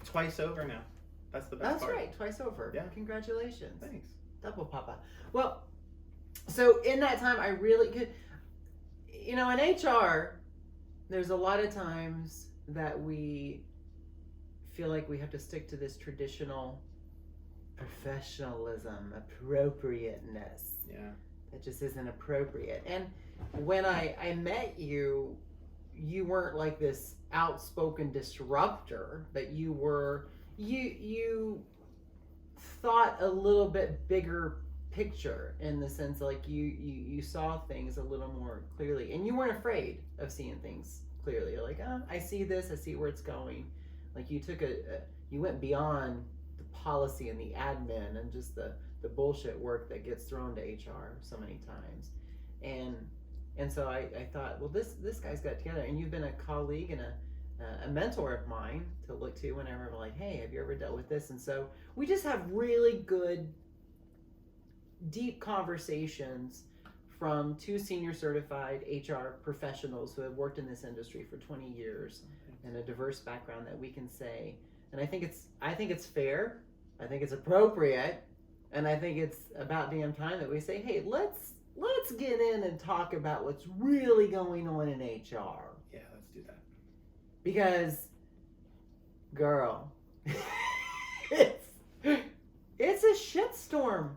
Twice over now. That's the best That's part. right, twice over. Yeah. Congratulations. Thanks. Double papa. Well, so in that time, I really could, in HR, there's a lot of times that we feel like we have to stick to this traditional professionalism, appropriateness. Yeah. That just isn't appropriate. And when I met you, you weren't like this outspoken disruptor, but you were you thought a little bit bigger picture, in the sense like you saw things a little more clearly, and you weren't afraid of seeing things clearly. You're like, I see this, I see where it's going. Like you took you went beyond the policy and the admin and just the bullshit work that gets thrown to HR so many times. And so I thought, well, this guy's got it together, and you've been a colleague and a mentor of mine to look to whenever I'm like, hey, have you ever dealt with this? And so we just have really good, deep conversations from two senior certified HR professionals who have worked in this industry for 20 years and a diverse background that we can say. And I think it's fair, I think it's appropriate, and I think it's about damn time that we say, hey, let's get in and talk about what's really going on in HR. Yeah, let's do that. Because, girl, it's a shitstorm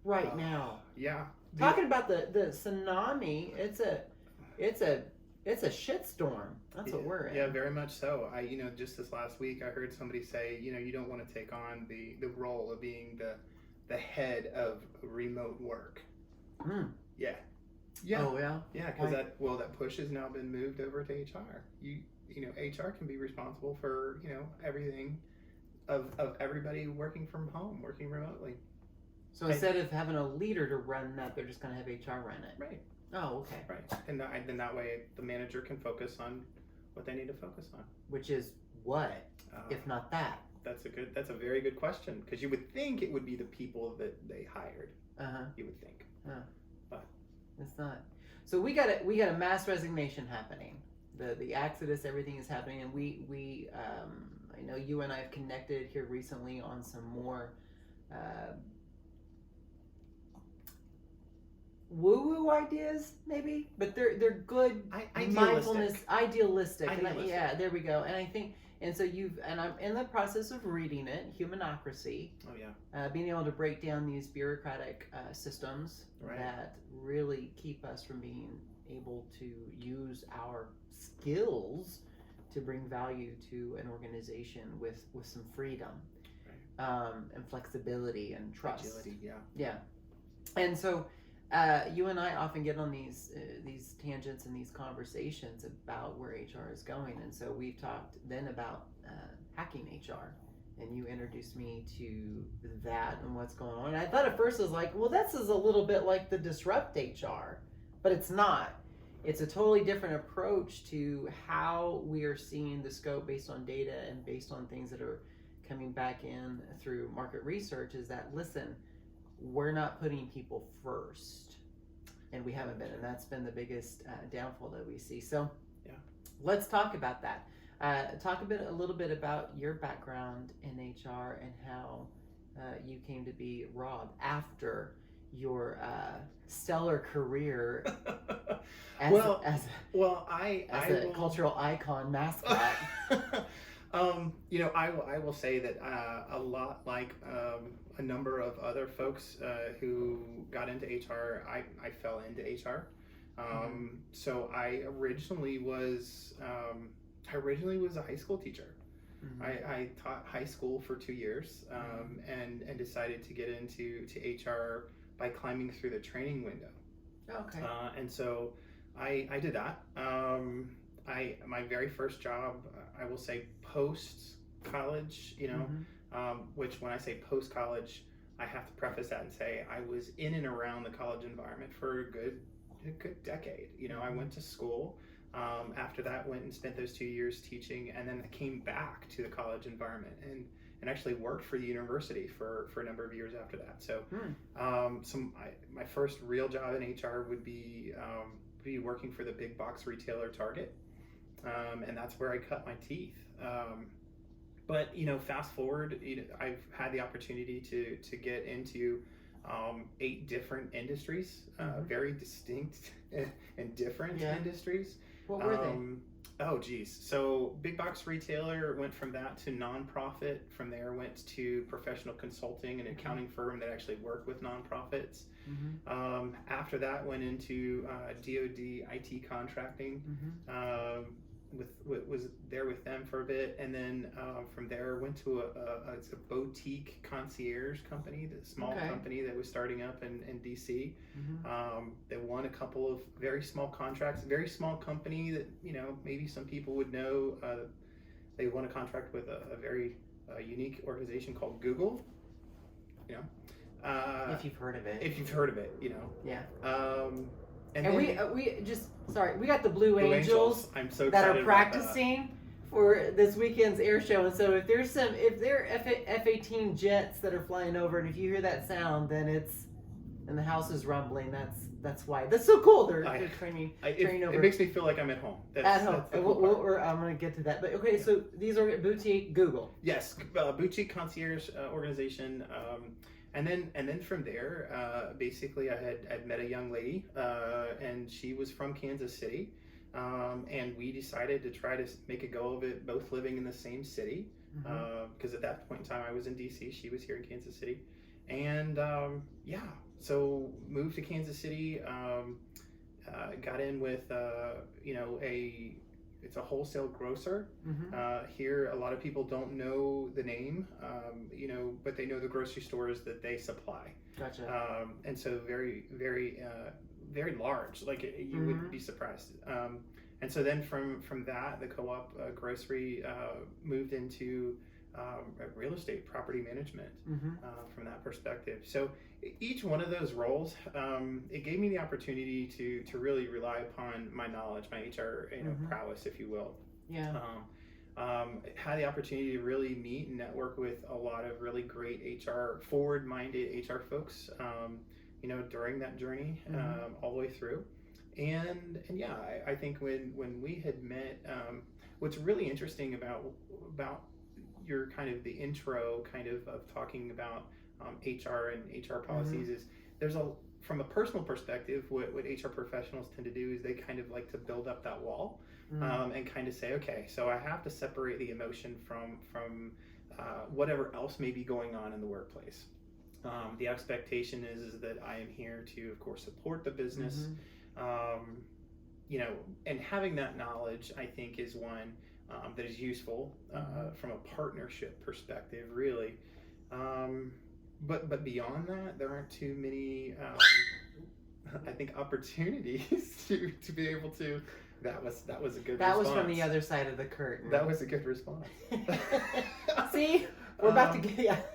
right now. Yeah. Talking about the tsunami, it's a shitstorm. That's what we're in. Yeah, very much so. Just this last week, I heard somebody say, you don't want to take on the role of being the head of remote work. Yeah. Yeah. Oh yeah. Yeah, because that push has now been moved over to HR. HR can be responsible for everything of everybody working from home, working remotely. So instead of having a leader to run that, they're just going to have HR run it. Right. Oh, okay. Right. And then that way the manager can focus on what they need to focus on. Which is what, if not that? That's a very good question, because you would think it would be the people that they hired. You would think. But it's not. So we got a mass resignation happening. The exodus, everything is happening, and we I know you and I have connected here recently on some more woo-woo ideas, maybe, but they're good. Mindfulness, idealistic. Yeah, there we go. And I think, and so I'm in the process of reading it, Humanocracy. Oh yeah. Being able to break down these bureaucratic systems that really keep us from being able to use our skills to bring value to an organization with some freedom, and flexibility and trust. Agility, yeah. And so you and I often get on these tangents and these conversations about where HR is going, and so we've talked then about hacking HR, and you introduced me to that and what's going on. And I thought at first it was like, well, this is a little bit like the disrupt HR, but it's not. It's a totally different approach to how we are seeing the scope based on data and based on things that are coming back in through market research. Is that, listen, we're not putting people first, and we haven't been, and that's been the biggest downfall that we see. So let's talk about that. Talk a little bit about your background in HR and how you came to be Rob after your stellar career as a cultural icon mascot. I will say that a lot like a number of other folks who got into HR, I fell into HR. So I originally was a high school teacher. I taught high school for 2 years, and decided to get into HR by climbing through the training window. Okay. And so I did that. My very first job, I will say post college, which when I say post college, I have to preface that and say I was in and around the college environment for a good decade. I went to school. After that, went and spent those 2 years teaching, and then I came back to the college environment and actually worked for the university for a number of years after that. So, my first real job in HR would be working for the big box retailer Target, and that's where I cut my teeth. But fast forward, I've had the opportunity to get into 8 different industries, very distinct and different industries. What were they? Oh geez, so big box retailer, went from that to nonprofit. From there went to professional consulting, an accounting firm that actually worked with nonprofits. After that went into DoD IT contracting. Was there with them for a bit, and then from there went to it's a boutique concierge company, the small company that was starting up in DC. They won a couple of very small contracts, very small company that maybe some people would know. They won a contract with a very unique organization called Google. If you've heard of it. Yeah. And we just we got the Blue Angels I'm so that excited are practicing for this weekend's air show, and so if there are F-18 jets that are flying over, and if you hear that sound, then and the house is rumbling. That's why. That's so cool. They're training over. It makes me feel like I'm at home. At home. I'm going to get to that. But okay, so these are boutique Google. Yes, boutique concierge organization. And then from there, basically, I had met a young lady, and she was from Kansas City, and we decided to try to make a go of it, both living in the same city, because at that point in time I was in DC, she was here in Kansas City, and so moved to Kansas City, got in with it's a wholesale grocer. Here, a lot of people don't know the name, but they know the grocery stores that they supply. Gotcha. And so very, very, very large. Like you wouldn't be surprised. And so then from that, the co-op grocery moved into real estate, property management from that perspective. So each one of those roles, it gave me the opportunity to really rely upon my knowledge, my HR prowess, if you will. Yeah. Had the opportunity to really meet and network with a lot of really great forward-minded HR folks, during that journey, all the way through. And yeah, I think when we had met, what's really interesting about your kind of the intro of talking about HR and HR policies is from a personal perspective, what HR professionals tend to do is they kind of like to build up that wall and kind of say, okay, so I have to separate the emotion from whatever else may be going on in the workplace. The expectation is that I am here to, of course, support the business, and having that knowledge, I think, is one that is useful from a partnership perspective, really. But beyond that, there aren't too many, I think, opportunities to be able to. That was a good response. That was from the other side of the curtain. That was a good response. See, we're about to get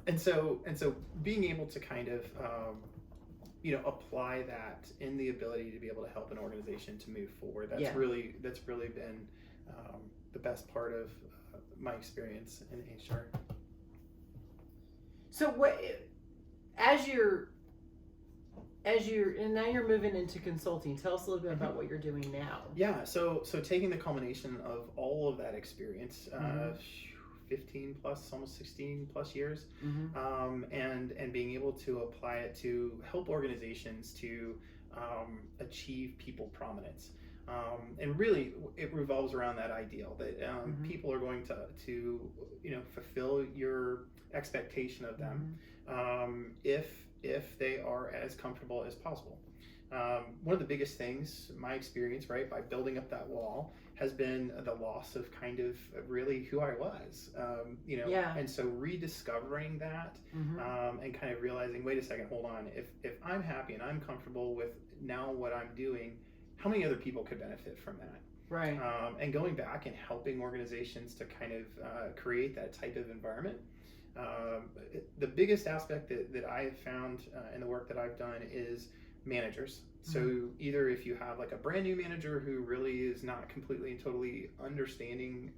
and so being able to kind of apply that in the ability to be able to help an organization to move forward. That's really been the best part of my experience in HR. So and now you're moving into consulting. Tell us a little bit about what you're doing now. Yeah, so taking the culmination of all of that experience, 15 plus, almost 16 plus years, and being able to apply it to help organizations to achieve people prominence. And really, it revolves around that ideal that people are going to fulfill your expectation of them if they are as comfortable as possible. One of the biggest things, my experience, right, by building up that wall, has been the loss of kind of really who I was, and so rediscovering that and kind of realizing, wait a second, hold on, if I'm happy and I'm comfortable with now what I'm doing, how many other people could benefit from that? Right. And going back and helping organizations to kind of create that type of environment. The biggest aspect that I have found in the work that I've done is managers. So either if you have like a brand new manager who really is not completely and totally understanding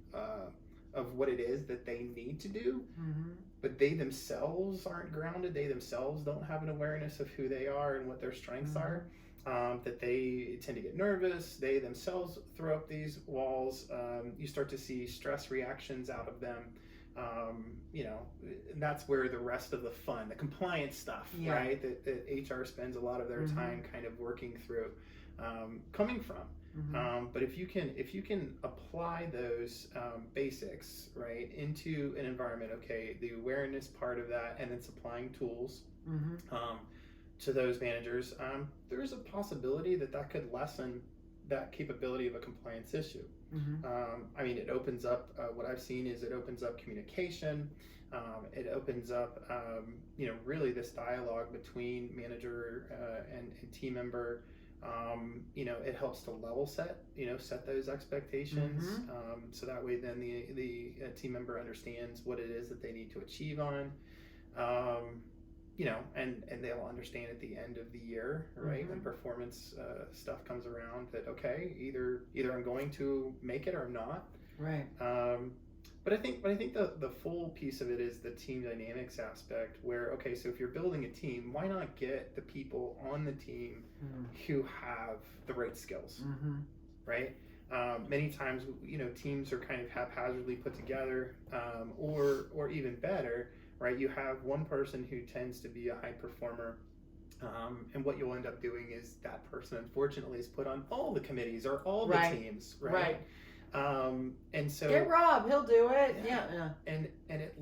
of what it is that they need to do, but they themselves aren't grounded, they themselves don't have an awareness of who they are and what their strengths are, that they tend to get nervous. They themselves throw up these walls. You start to see stress reactions out of them. And that's where the rest of the fun, the compliance stuff, right? That HR spends a lot of their time kind of working through, coming from. But if you can apply those basics, right, into an environment, okay, the awareness part of that, and then supplying tools to those managers, there's a possibility that could lessen that capability of a compliance issue. I mean, it opens up, what I've seen is it opens up communication. It opens up, really this dialogue between manager and team member. It helps to level set those expectations. So that way then the team member understands what it is that they need to achieve on. And they'll understand at the end of the year, right, when performance stuff comes around, that okay, either I'm going to make it or I'm not. Right. But I think the full piece of it is the team dynamics aspect, where okay, so if you're building a team, why not get the people on the team who have the right skills, right? Many times, teams are kind of haphazardly put together, or even better, right? You have one person who tends to be a high performer, and what you'll end up doing is that person, unfortunately, is put on all the committees or all the teams, right? And so get Rob, he'll do it. Yeah. And it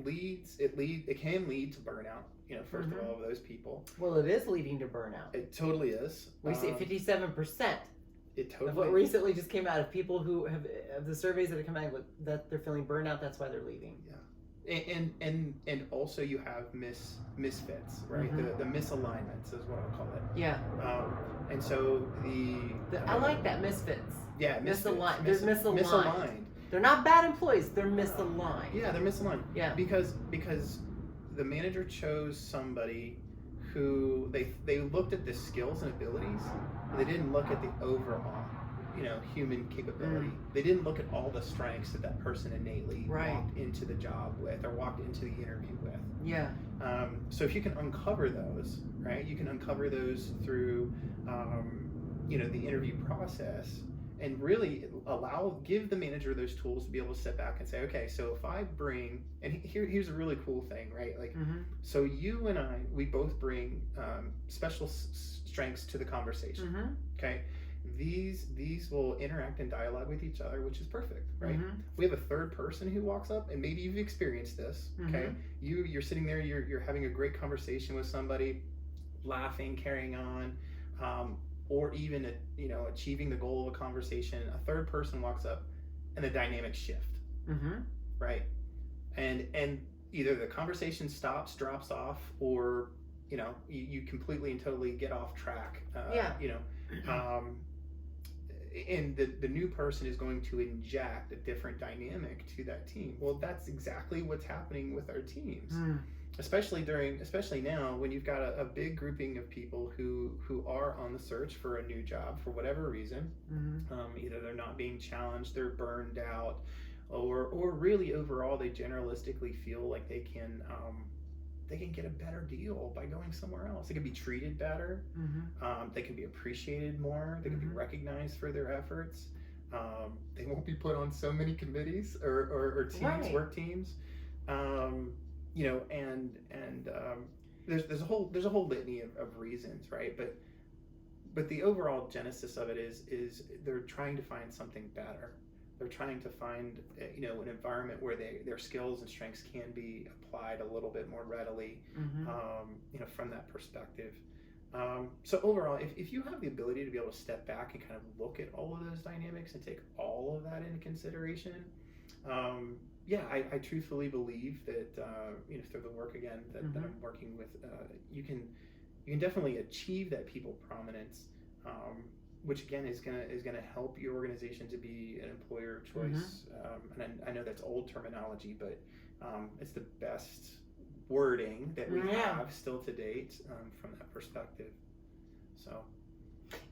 can lead to burnout. First of all, of those people. Well, it is leading to burnout. It totally is. We see 57%. It totally. Of what recently just came out of people who have of the surveys that have come out that they're feeling burnout. That's why they're leaving. Yeah. And also you have misfits, right? The misalignments is what I'll call it. Yeah. And so I like that, misfits. Yeah, misaligned. They're misaligned. Misaligned. They're not bad employees. They're misaligned. Yeah, they're misaligned. Yeah. Because the manager chose somebody who they looked at the skills and abilities, but they didn't look at the overall, human capability. They didn't look at all the strengths that person innately walked into the job with or walked into the interview with. Yeah. So if you can uncover those, right, you can uncover those through, the interview process, and really give the manager those tools to be able to step back and say, okay, so if I bring, and here's a really cool thing, right? Like, so you and I, we both bring special strengths to the conversation. Okay. These will interact and dialogue with each other, which is perfect, right? We have a third person who walks up, and maybe you've experienced this. Okay. You're sitting there, you're having a great conversation with somebody, laughing, carrying on, or even achieving the goal of a conversation. A third person walks up and the dynamics shift, right? And either the conversation stops, drops off, or you completely and totally get off track. And the new person is going to inject a different dynamic to that team. Well, that's exactly what's happening with our teams. Especially now, when you've got a big grouping of people who are on the search for a new job for whatever reason. Either they're not being challenged, they're burned out, or really overall they generalistically feel like they can get a better deal by going somewhere else. They can be treated better. They can be appreciated more. They can be recognized for their efforts. They won't be put on so many committees or teams, work teams. There's a whole litany of reasons, right? But the overall genesis of it is they're trying to find something better. They're trying to find an environment where their skills and strengths can be applied a little bit more readily, from that perspective. So overall, if you have the ability to be able to step back and kind of look at all of those dynamics and take all of that into consideration, I truthfully believe that through the work again that I'm working with, you can definitely achieve that people prominence, which again is gonna help your organization to be an employer of choice. And I know that's old terminology, but it's the best wording that we have still to date from that perspective. So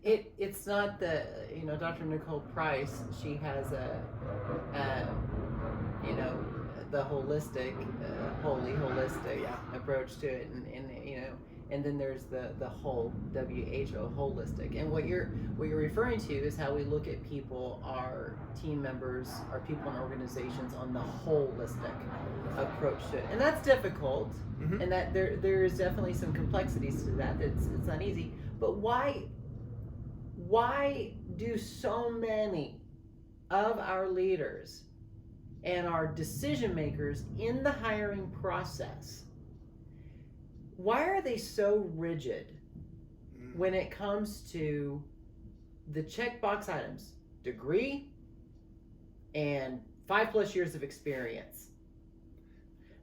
it's not Dr. Nicole Price. She has the holistic, holistic approach to it, and and then there's the whole, WHO, holistic. And what you're referring to is how we look at people, our team members, our people in organizations, on the holistic approach to it, and that's difficult. And that there is definitely some complexities to that. It's not easy. But why do so many of our leaders and our decision makers in the hiring process, why are they so rigid when it comes to the checkbox items, degree and 5+ years of experience?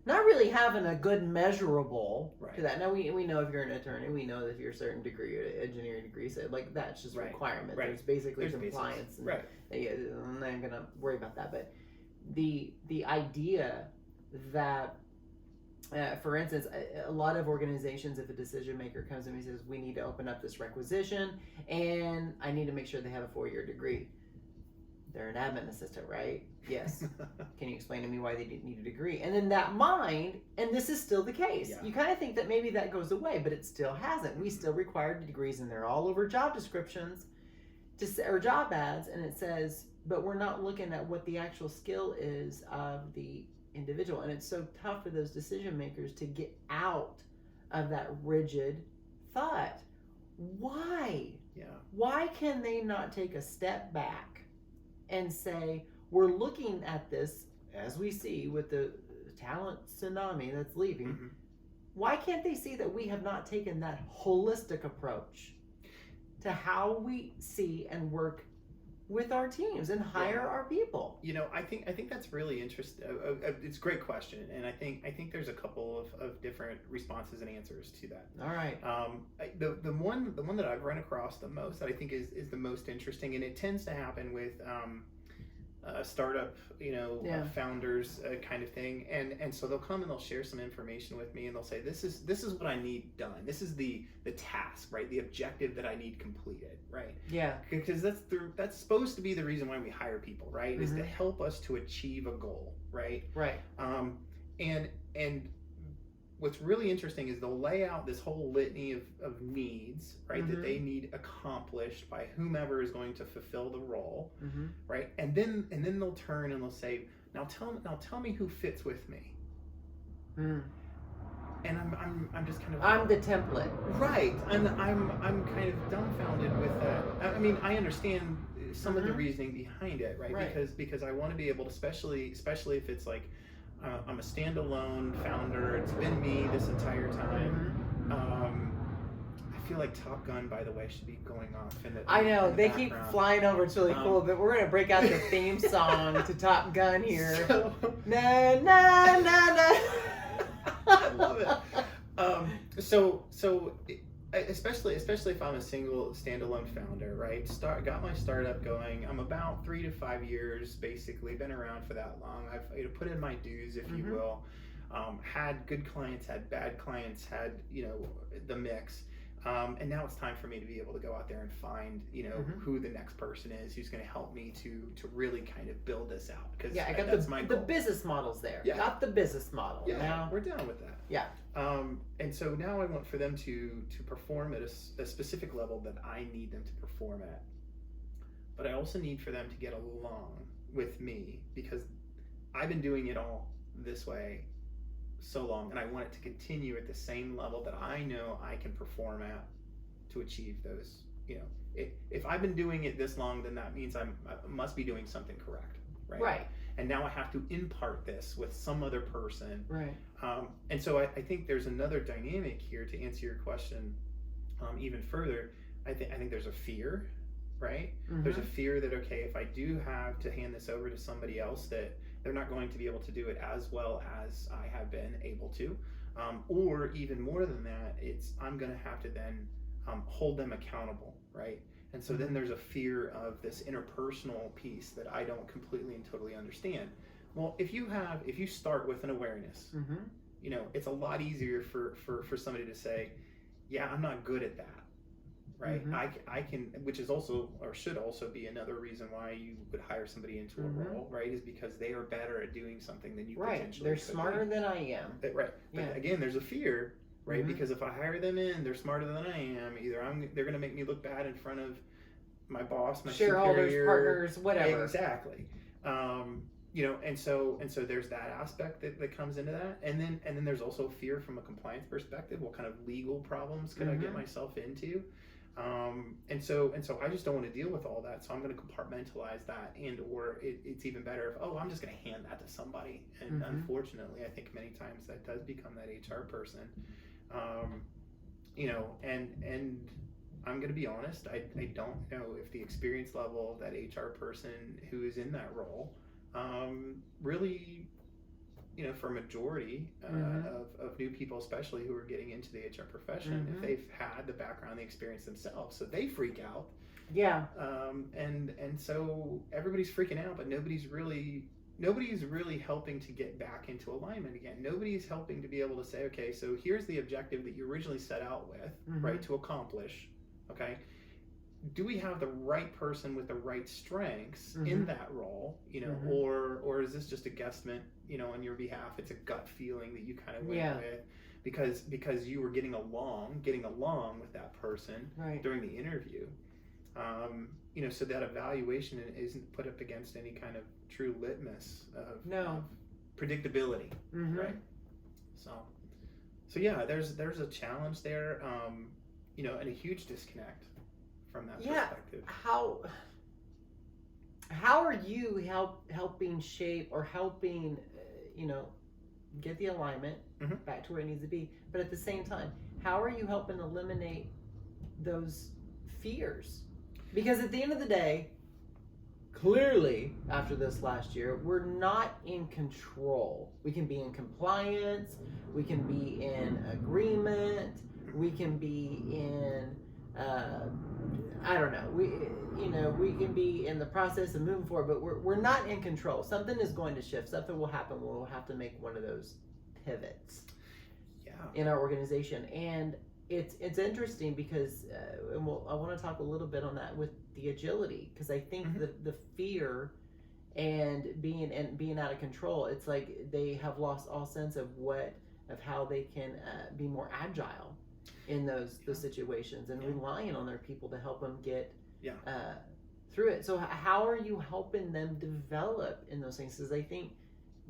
Not really having a good measurable to that. Now we know if you're an attorney, we know that if you're a certain degree, engineering degree, so like that's just a requirement. There's basically compliance. And, I'm not gonna worry about that. But the idea that, for instance, a lot of organizations, if a decision maker comes to me and says, we need to open up this requisition and I need to make sure they have a 4-year degree. They're an admin assistant, right? Yes. Can you explain to me why they didn't need a degree? And in that mind, and this is still the case, you kind of think that maybe that goes away, but it still hasn't. We still require degrees, and they're all over job descriptions or job ads, and it says, but we're not looking at what the actual skill is of the individual. And it's so tough for those decision makers to get out of that rigid thought. Why? Why can they not take a step back and say, we're looking at this, as we see with the talent tsunami that's leaving, why can't they see that we have not taken that holistic approach to how we see and work with our teams and hire our people? I think that's really interesting. It's a great question, and I think there's a couple of different responses and answers to that. All right. The one that I've run across the most, that I think is the most interesting, and it tends to happen with startup, founders kind of thing, and so they'll come and they'll share some information with me, and they'll say, this is what I need done. This is the task, right? The objective that I need completed, right? Yeah. Because that's supposed to be the reason why we hire people, right? Is to help us to achieve a goal, right? Right. And what's really interesting is they'll lay out this whole litany of needs, right, that they need accomplished by whomever is going to fulfill the role, right? And then they'll turn and they'll say, now tell me who fits with me. And I'm just kind of, I'm the template, right? And I'm kind of dumbfounded with that. I mean, I understand some of the reasoning behind it, right? Because I want to be able to, especially if it's like, I'm a standalone founder. It's been me this entire time. I feel like Top Gun, by the way, should be going off in the I know, in the they background. keep flying over. It's really cool, but we're going to break out the theme song to Top Gun here. Na, na, na, na. I love it. So especially if I'm a single standalone founder, right? Got my startup going. I'm about 3 to 5 years, basically been around for that long. I've put in my dues, if you will. Had good clients, had bad clients, had the mix. And now it's time for me to be able to go out there and find who the next person is who's going to help me to really kind of build this out. Because I got that's my goal. The business model's there. Yeah. Got the business model. Yeah, now we're down with that. Yeah. And so now I want for them to perform at a specific level that I need them to perform at. But I also need for them to get along with me, because I've been doing it all this way so long, and I want it to continue at the same level that I know I can perform at to achieve those. If I've been doing it this long, then that means I must be doing something correct, right? Right. And now I have to impart this with some other person. Right. And so I think there's another dynamic here to answer your question even further. I think there's a fear, right? There's a fear that, okay, if I do have to hand this over to somebody else, that they're not going to be able to do it as well as I have been able to. Or even more than that, I'm going to have to then hold them accountable, right? And so then there's a fear of this interpersonal piece that I don't completely and totally understand. Well, if you start with an awareness, it's a lot easier for somebody to say, yeah, I'm not good at that, right? I can, which is also, or should also be, another reason why you would hire somebody into a role, right? Is because they are better at doing something than you potentially They're could smarter be. than I am. Right. But again, there's a fear right? Mhm. Because if I hire them in, they're smarter than I am. They're going to make me look bad in front of my boss, my Shareholders, superior, partners, whatever. exactly. And so there's that aspect that comes into that, and then there's also fear from a compliance perspective. What kind of legal problems could I get myself into? And so I just don't want to deal with all that. So I'm going to compartmentalize that, or it's even better if I'm just going to hand that to somebody. And unfortunately, I think many times that does become that HR person. And I'm going to be honest. I don't know if the experience level of that HR person who is in that role really, for a majority of new people, especially who are getting into the HR profession, if they've had the background, the experience themselves, so they freak out. Yeah. And so everybody's freaking out, but nobody's really helping to get back into alignment again. Nobody's helping to be able to say, okay, so here's the objective that you originally set out with, right, to accomplish. Okay, do we have the right person with the right strengths in that role, or is this just a guesstimate, on your behalf? It's a gut feeling that you kind of went with because you were getting along with that person during the interview. So that evaluation isn't put up against any kind of true litmus of predictability, right? So yeah, there's a challenge there, and a huge disconnect from that perspective. How are you helping shape or helping get the alignment back to where it needs to be, but at the same time, how are you helping eliminate those fears? Because at the end of the day, clearly after this last year, we're not in control. We can be in compliance, we can be in agreement, we can be in I don't know. We can be in the process of moving forward, but we're not in control. Something is going to shift. Something will happen. We'll have to make one of those pivots in our organization. And it's interesting because I want to talk a little bit on that with the agility, because I think the fear and being out of control, it's like they have lost all sense of how they can be more agile in those situations, and relying on their people to help them get through it. So how are you helping them develop in those things? Because I think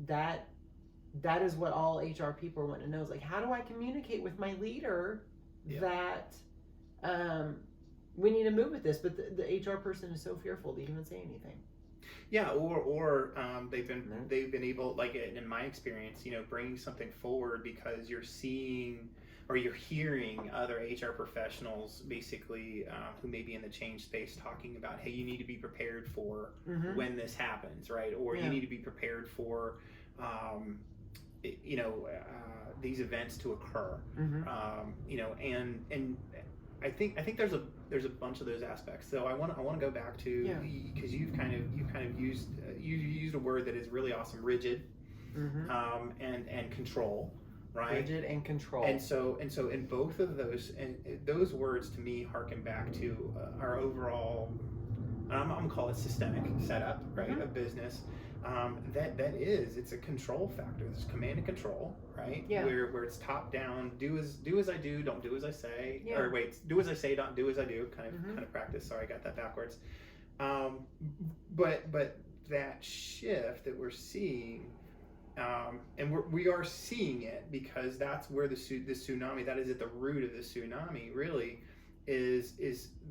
that is what all HR people want to know, is like, how do I communicate with my leader that we need to move with this, but the HR person is so fearful to even say anything. Yeah, or they've been able, like in my experience, bringing something forward because you're seeing or you're hearing other HR professionals basically who may be in the change space talking about, hey, you need to be prepared for when this happens, right? Or you need to be prepared for these events to occur. And I think there's a bunch of those aspects. So I want to go back to, because you've kind of used a word that is really awesome, rigid, and control, right? Rigid and control. And so in both of those, and those words to me harken back to our overall, I'm gonna call it systemic setup, right, of business. It's a control factor. There's command and control, right? Yeah. Where it's top down, do as I do, don't do as I say, or wait, do as I say, don't do as I do, kind of practice. Sorry, I got that backwards. But that shift that we're seeing, and we are seeing it because that's where the tsunami, that is at the root of the tsunami, really, is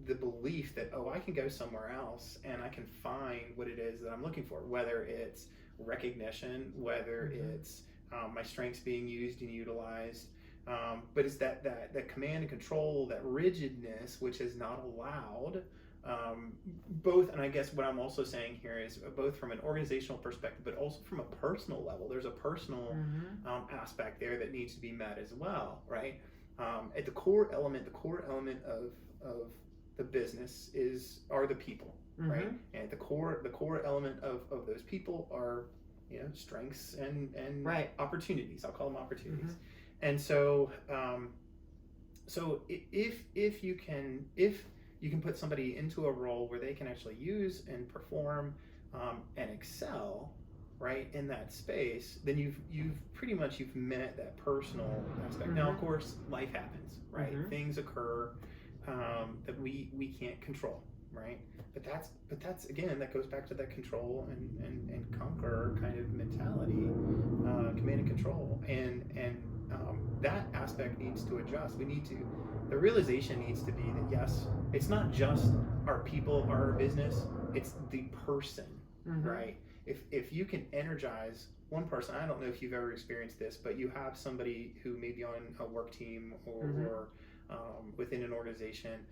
the belief that, I can go somewhere else and I can find what it is that I'm looking for, whether it's recognition, whether it's my strengths being used and utilized, but it's that command and control, that rigidness, which is not allowed, both. And I guess what I'm also saying here is both from an organizational perspective, but also from a personal level. There's a personal aspect there that needs to be met as well, right? At the core element of the business are the people, right? And the core element of those people are, strengths and opportunities. I'll call them opportunities. And so if you can put somebody into a role where they can actually use and perform and excel, right, in that space, then you've pretty much met that personal aspect. Now, of course, life happens, right? Things occur that we can't control, right? But that's again, that goes back to that control and conquer kind of mentality, command and control, and that aspect needs to adjust. The realization needs to be that yes, it's not just our people, our business, it's the person, right? If you can energize one person, I don't know if you've ever experienced this, but you have somebody who may be on a work team or within an organization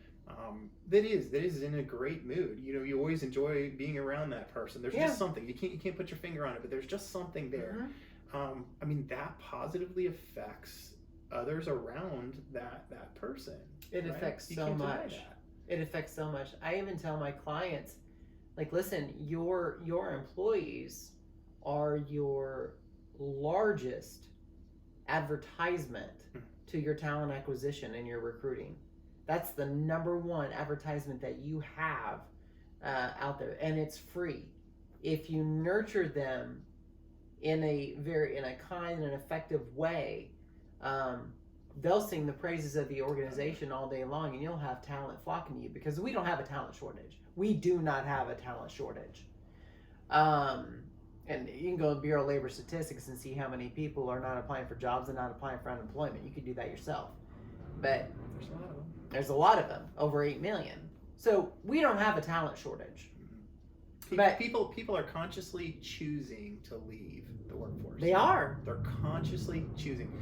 that is in a great mood. You always enjoy being around that person. There's just something, you can't put your finger on it, but there's just something there. I mean, that positively affects others around that person. It affects so much. It affects so much. I even tell my clients, like, listen, your employees are your largest advertisement to your talent acquisition and your recruiting. That's the number one advertisement that you have out there, and it's free. If you nurture them in a kind and effective way, they'll sing the praises of the organization all day long, and you'll have talent flocking to you, because we don't have a talent shortage. We do not have a talent shortage. And you can go to Bureau of Labor Statistics and see how many people are not applying for jobs and not applying for unemployment. You can do that yourself. But there's a lot of them, over 8 million. So we don't have a talent shortage. But people are consciously choosing to leave the workforce. They are. They're consciously choosing.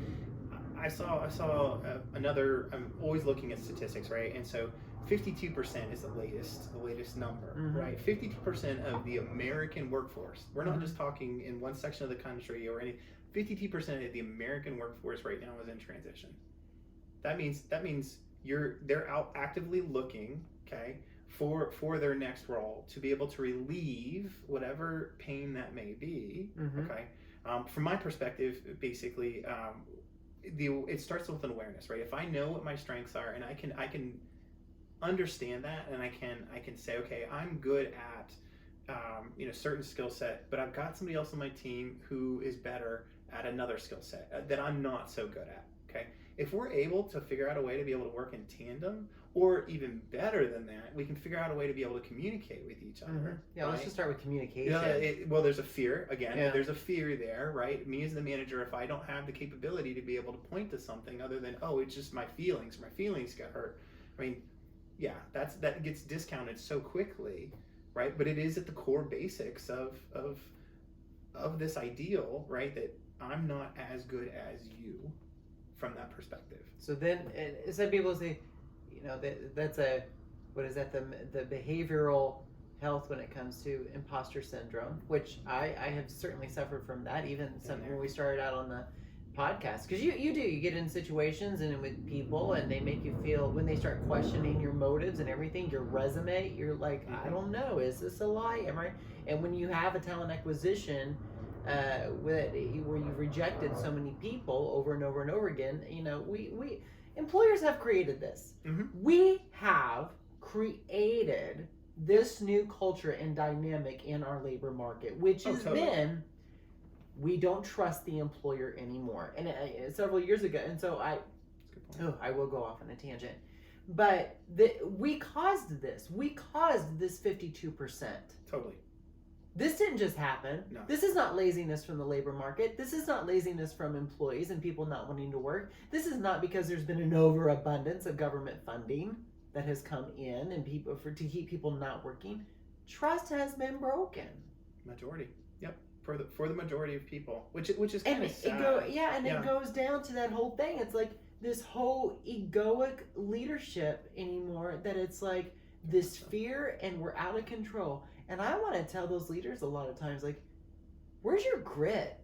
I saw another. I'm always looking at statistics, right? And so 52% is the latest number, right? 52% of the American workforce. We're not just talking in one section of the country or any. 52% of the American workforce right now is in transition. That means they're out actively looking, okay, for their next role, to be able to relieve whatever pain that may be. Okay, from my perspective, basically, it starts with an awareness, right? If I know what my strengths are, and I can understand that, and I can say, okay, I'm good at certain skill set, but I've got somebody else on my team who is better at another skill set that I'm not so good at. Okay, if we're able to figure out a way to be able to work in tandem, or even better than that, we can figure out a way to be able to communicate with each other. Yeah, right? Let's just start with communication. Well, there's a fear, again, there's a fear there, right? Me as the manager, if I don't have the capability to be able to point to something other than, oh, it's just my feelings got hurt. I mean, yeah, that gets discounted so quickly, right? But it is at the core basics of this ideal, right? That I'm not as good as you from that perspective. So then, some people say, that's the behavioral health when it comes to imposter syndrome, which I have certainly suffered from that, even when we started out on the podcast, because you get in situations and with people, and they make you feel, when they start questioning your motives and everything, your resume, you're like, I don't know, is this a lie, am I? And when you have a talent acquisition where you've rejected so many people over and over and over again, we employers have created this. We have created this new culture and dynamic in our labor market, which has been, we don't trust the employer anymore. And several years ago, and so I will go off on a tangent, but we caused this 52%. Totally. This didn't just happen. No. This is not laziness from the labor market. This is not laziness from employees and people not wanting to work. This is not because there's been an overabundance of government funding that has come in and to keep people not working. Trust has been broken. Majority. Yep. For the majority of people, which is kind of sad. It goes down to that whole thing. It's like this whole egoic leadership anymore, that it's like this fear and we're out of control. And I want to tell those leaders a lot of times, like, where's your grit?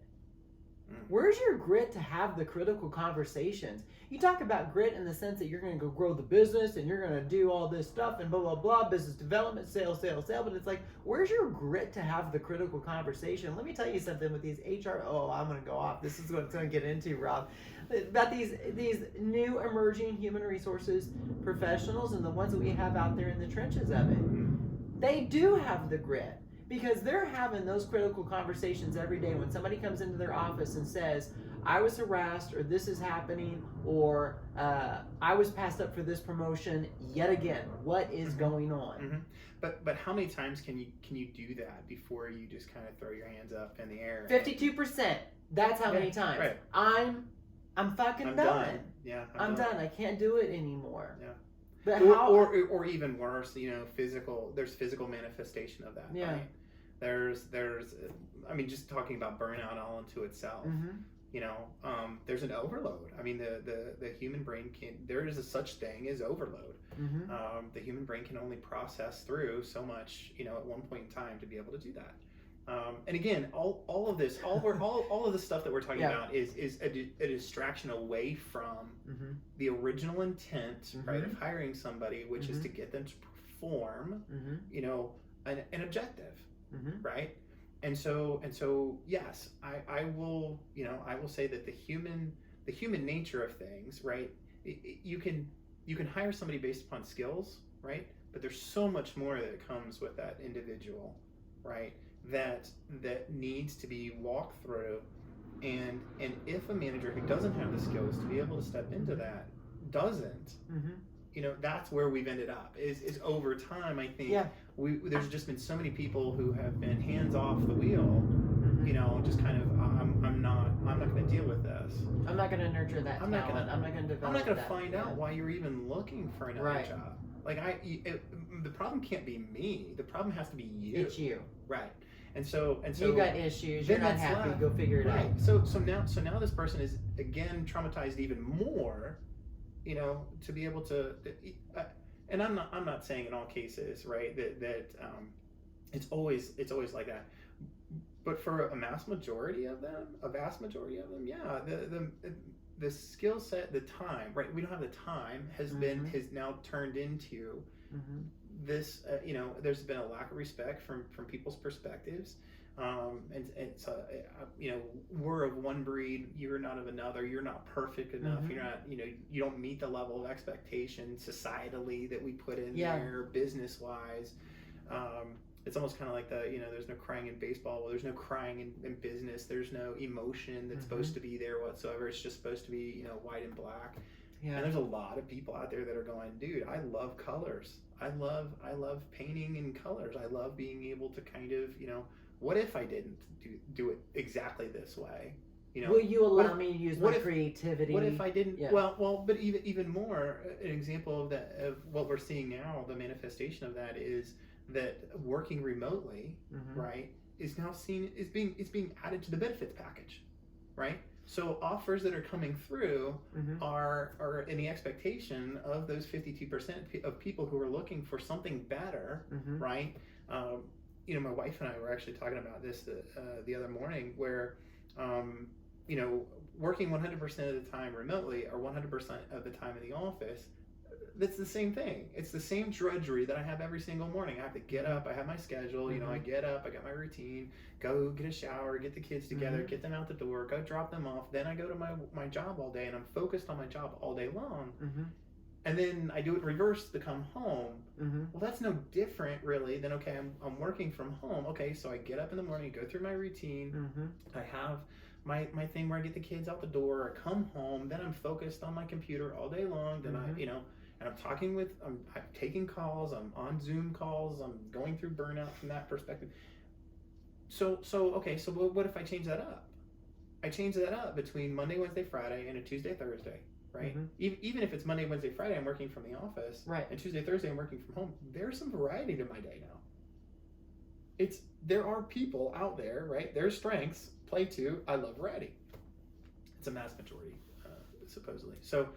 Where's your grit to have the critical conversations? You talk about grit in the sense that you're going to go grow the business and you're going to do all this stuff and blah, blah, blah, business development, sales. But it's like, where's your grit to have the critical conversation? Let me tell you something with these HR. Oh, I'm going to go off. This is what it's going to get into, Rob. About these new emerging human resources professionals and the ones that we have out there in the trenches of it. They do have the grit. because they're having those critical conversations every day when somebody comes into their office and says, I was harassed, or this is happening, or I was passed up for this promotion yet again. What is going on? Mm-hmm. But how many times can you do that before you just kind of throw your hands up in the air? 52%. That's how many times. Right. I'm fucking done. Yeah, I'm done. I can't do it anymore. Yeah. But or even worse, physical. There's physical manifestation of that. Yeah. Right? There's. I mean, just talking about burnout all into itself. Mm-hmm. There's an overload. I mean, the human brain there is a such thing as overload. Mm-hmm. The human brain can only process through so much, at one point in time to be able to do that. And again, all of this, all of the stuff that we're talking about is a distraction away from the original intent, right, of hiring somebody, which is to get them to perform, an objective, right? And so, yes, I will say that the human nature of things, right? You can hire somebody based upon skills, right? But there's so much more that comes with that individual, right? That needs to be walked through, and if a manager who doesn't have the skills to be able to step into that doesn't, that's where we've ended up. Is over time, I think. Yeah. There's just been so many people who have been hands off the wheel, just kind of I'm not going to deal with this. I'm not going to nurture that talent. I'm not going to develop. I'm not going to find out why you're even looking for another job. Like the problem can't be me. The problem has to be you. It's you. Right. And so you got issues. You're not happy. Go figure it out. So now this person is again traumatized even more. To be able to, and I'm not saying in all cases, right, that it's always like that. But for a vast majority of them, yeah, the skill set, the time, right? We don't have the time has now turned into this. There's been a lack of respect from people's perspectives. And it's we're of one breed, you're not of another, you're not perfect enough, you're not, you don't meet the level of expectation societally that we put in there, business wise. It's almost kind of like there's no crying in baseball. Well, there's no crying in business. There's no emotion that's supposed to be there whatsoever. It's just supposed to be, white and black. Yeah. And there's a lot of people out there that are going, dude, I love colors. I love painting in colors. I love being able to kind of, what if I didn't do it exactly this way? Will you allow me to use my creativity? What if I didn't? Yeah. Well, but even more, an example of that, of what we're seeing now, the manifestation of that is that working remotely, right, is now is being added to the benefits package, right? So offers that are coming through are in the expectation of those 52% of people who are looking for something better, right? My wife and I were actually talking about this the other morning, where, working 100% of the time remotely or 100% of the time in the office, that's the same thing. It's the same drudgery that I have every single morning. I have to get up. I have my schedule. I get up. I got my routine. Go get a shower. Get the kids together. Get them out the door. Go drop them off. Then I go to my job all day, and I'm focused on my job all day long. And then I do it reverse to come home. Well, that's no different, really, than, okay, I'm working from home. Okay, so I get up in the morning, go through my routine. I have my thing where I get the kids out the door. I come home. Then I'm focused on my computer all day long. Then and I'm talking I'm taking calls. I'm on Zoom calls. I'm going through burnout from that perspective. So what if I change that up? I change that up between Monday, Wednesday, Friday, and a Tuesday, Thursday. Right. Even if it's Monday, Wednesday, Friday, I'm working from the office. Right. And Tuesday, Thursday, I'm working from home. There's some variety to my day now. There are people out there, right? Their strengths play to. I love variety. It's a mass majority, supposedly. So,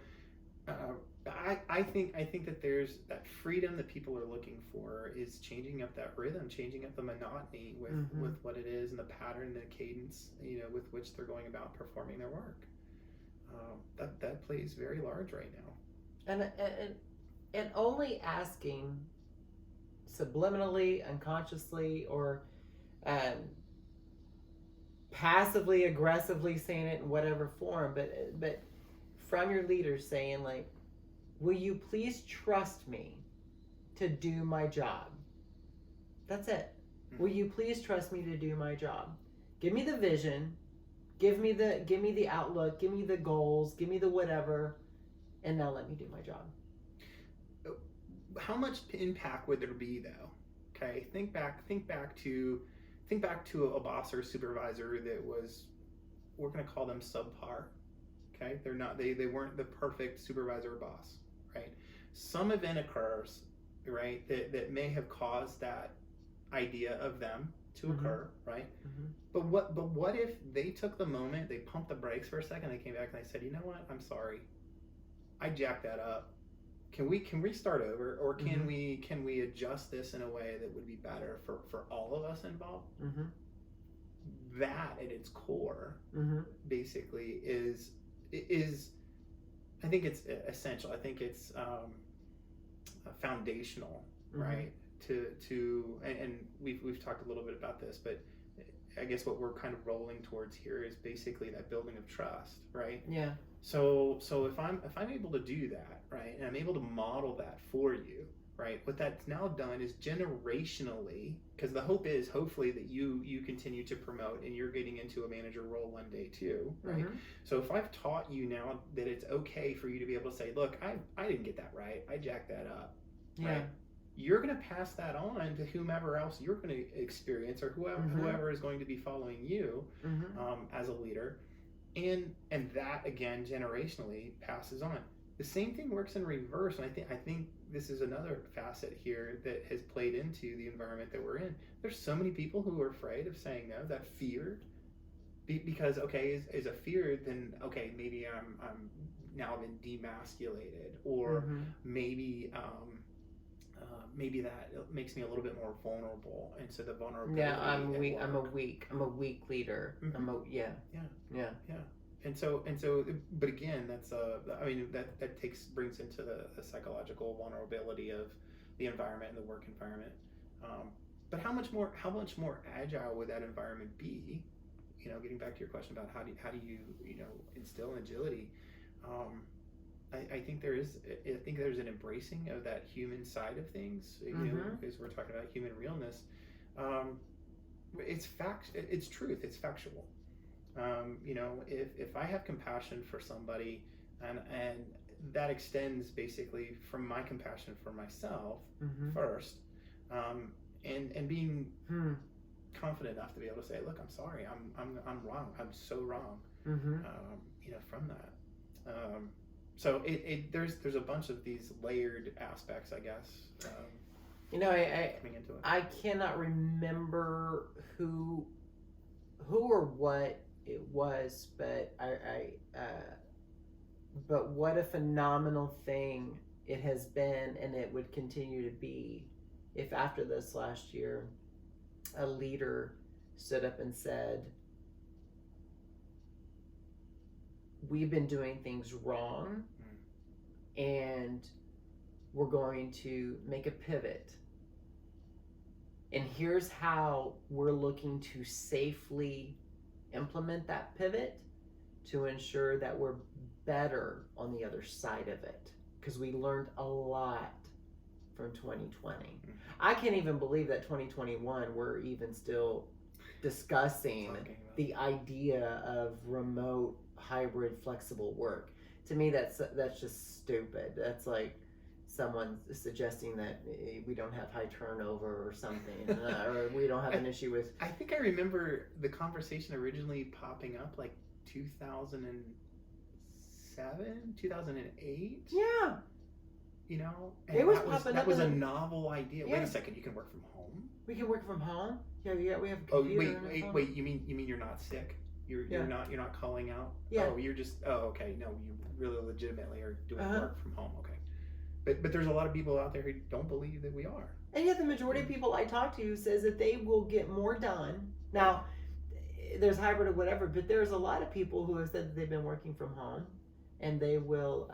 I think that there's that freedom that people are looking for is changing up that rhythm, changing up the monotony with what it is and the pattern, the cadence, with which they're going about performing their work. That plays very large right now, and only asking subliminally, unconsciously, or passively, aggressively saying it in whatever form, but from your leaders saying, like, will you please trust me to do my job? That's it. Will you please trust me to do my job? Give me the vision, give me the outlook, give me the goals, give me the whatever, and now let me do my job. How much impact would there be though? Okay, think back to a boss or a supervisor that was, we're going to call them subpar. Okay, they weren't the perfect supervisor or boss, right? Some event occurs, right, that may have caused that idea of them to occur, right? But what if they took the moment, they pumped the brakes for a second, they came back and they said, you know what, I'm sorry, I jacked that up. Can we start over, or can we adjust this in a way that would be better for all of us involved? That at its core, basically is I think it's essential. I think it's foundational, right? And we've talked a little bit about this, but I guess what we're kind of rolling towards here is basically that building of trust, right? Yeah. So if I'm able to do that, right, and I'm able to model that for you, right, what that's now done is generationally, because the hope is hopefully that you continue to promote and you're getting into a manager role one day too, right? So if I've taught you now that it's okay for you to be able to say, look, I didn't get that right, I jacked that up, right? You're going to pass that on to whomever else you're going to experience, or whoever is going to be following you as a leader. And that again generationally passes on. The same thing works in reverse, and I think this is another facet here that has played into the environment that we're in. There's so many people who are afraid of saying no, that fear, because okay, is a fear, then okay, maybe I'm now been demasculated, or maybe maybe that makes me a little bit more vulnerable, and so the vulnerability. Yeah, I'm a weak leader. Yeah. And so, but again, that's I mean, that brings into the psychological vulnerability of the environment and the work environment. But how much more agile would that environment be? You know, getting back to your question about how do you instill agility. I think there's an embracing of that human side of things. You know, as we're talking about human realness, it's truth, it's factual. You know, if I have compassion for somebody, and that extends basically from my compassion for myself first, and being confident enough to be able to say, look, I'm sorry, I'm wrong, I'm so wrong. You know, from that. So there's a bunch of these layered aspects, I guess. You know, coming into it. I cannot remember who or what it was, but but what a phenomenal thing it has been, and it would continue to be, if after this last year a leader stood up and said, we've been doing things wrong and we're going to make a pivot, and here's how we're looking to safely implement that pivot to ensure that we're better on the other side of it, because we learned a lot from 2020. I can't even believe that 2021 we're even still discussing the idea of remote, hybrid, flexible work. To me, that's just stupid. That's like someone suggesting that we don't have high turnover or something, or we don't have an issue with. I think I remember the conversation originally popping up like 2007, 2008. Yeah. You know, and it was popping up. That was a novel idea. Yeah. Wait a second, you can work from home. We can work from home. Yeah, we have a computer. Oh, wait. You mean you're not sick? You're not calling out. Yeah. Oh, you're just. Oh, okay. No, you really legitimately are doing work from home. Okay. But there's a lot of people out there who don't believe that we are. And yet the majority of people I talk to says that they will get more done. Now, there's hybrid or whatever, but there's a lot of people who have said that they've been working from home, and they will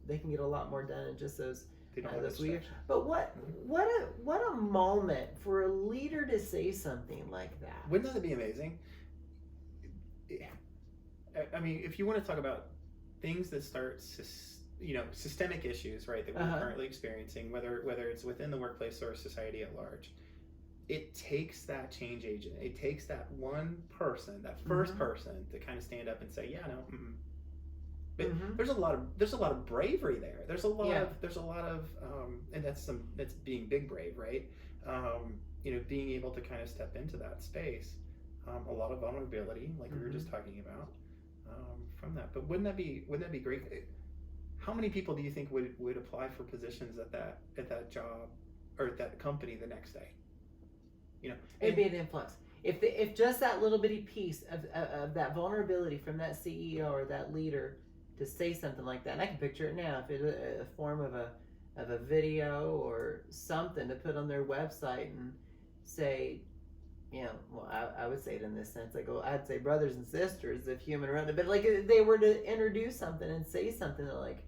they can get a lot more done in just those weeks. But what a moment for a leader to say something like that. Wouldn't that be amazing? I mean, if you want to talk about things that start systemic issues, right, that we're currently experiencing, whether it's within the workplace or society at large, it takes that change agent. It takes that one person, that first person, to kind of stand up and say, yeah, no. But there's a lot of bravery there. There's a lot of and that's being big brave, right? Being able to kind of step into that space. A lot of vulnerability, like we were just talking about, from that. But wouldn't that be great? How many people do you think would apply for positions at that job or at that company the next day? It'd be an influx. If just that little bitty piece of that vulnerability from that CEO or that leader to say something like that, and I can picture it now, if it's a form of a video or something to put on their website and say, well, I would say it in this sense. I'd say brothers and sisters if human around it, but like if they were to introduce something and say something that like,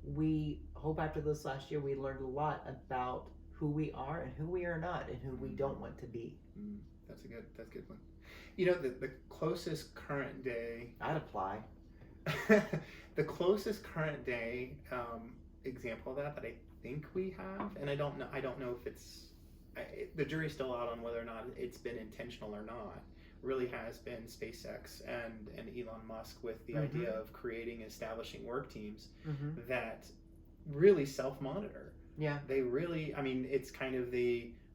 we hope after this last year we learned a lot about who we are and who we are not and who we don't want to be. That's a good one. The closest current day. I'd apply. The closest current day example of that I think we have, and I don't know if it's the jury's still out on whether or not it's been intentional or not, really has been SpaceX and Elon Musk with the idea of creating and establishing work teams that really self-monitor. Yeah. They really, it's kind of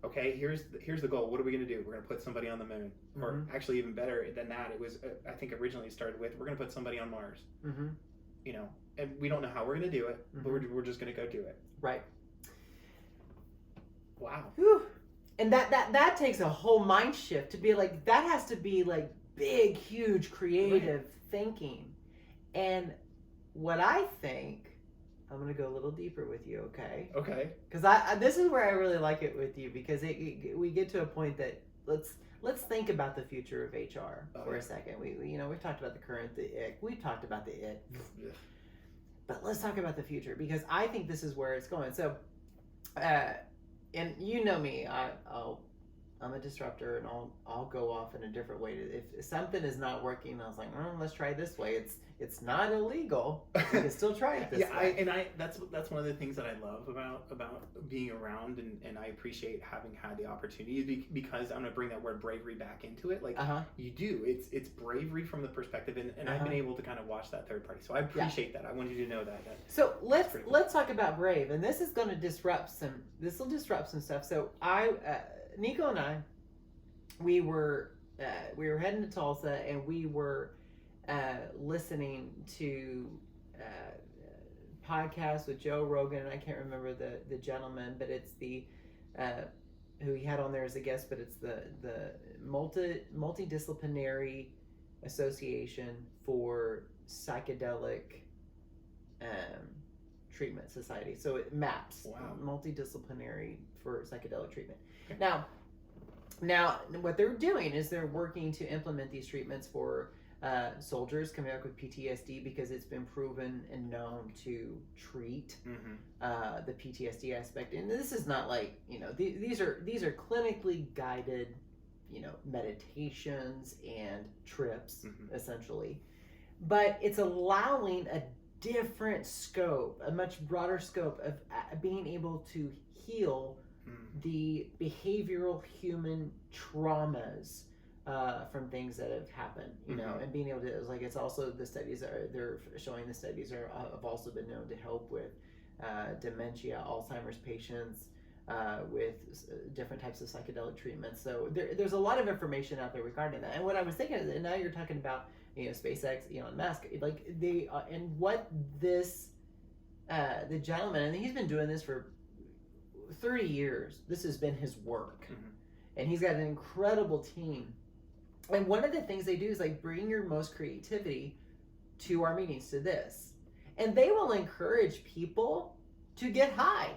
okay, here's the goal. What are we going to do? We're going to put somebody on the moon. Or actually even better than that, it was, I think originally it started with, we're going to put somebody on Mars. And we don't know how we're going to do it, but we're just going to go do it. Right. Wow. Whew. And that takes a whole mind shift to be like, that has to be like big, huge, creative thinking. And what I think, I'm going to go a little deeper with you, okay? Okay. Because this is where I really like it with you, because we get to a point that let's think about the future of HR for a second. We've talked about the current, the ick. We've talked about the it. But let's talk about the future, because I think this is where it's going. So, and you know me, I'm a disruptor, and I'll go off in a different way. If something is not working, I was like, let's try this way. It's not illegal. You can still try it this way. That's one of the things that I love about being around, and I appreciate having had the opportunity, because I'm going to bring that word bravery back into it. Like you do, it's bravery from the perspective, and I've been able to kind of watch that third party. So I appreciate that. I wanted you to know that. So let's talk about brave, and this is going to disrupt some stuff. So Nico and I, we were heading to Tulsa, and we were listening to podcasts with Joe Rogan, and I can't remember the gentleman, but it's the who he had on there as a guest, but it's the multidisciplinary association for psychedelic treatment society. So it maps. Wow. Multidisciplinary for psychedelic treatment. Okay. Now what they're doing is they're working to implement these treatments for soldiers coming back with PTSD, because it's been proven and known to treat the PTSD aspect. And this is not like, these are clinically guided, meditations and trips, essentially. But it's allowing a different scope, a much broader scope of being able to heal the behavioral human traumas from things that have happened, and being able to, it's also, the studies they're showing, the studies have also been known to help with dementia, Alzheimer's patients, with different types of psychedelic treatments. So there's a lot of information out there regarding that. And what I was thinking is, and now you're talking about, SpaceX, Elon Musk, like they, and what this, the gentleman, and he's been doing this for 30 years. This has been his work, and he's got an incredible team. And one of the things they do is like, bring your most creativity to our meetings, to this, and they will encourage people to get high.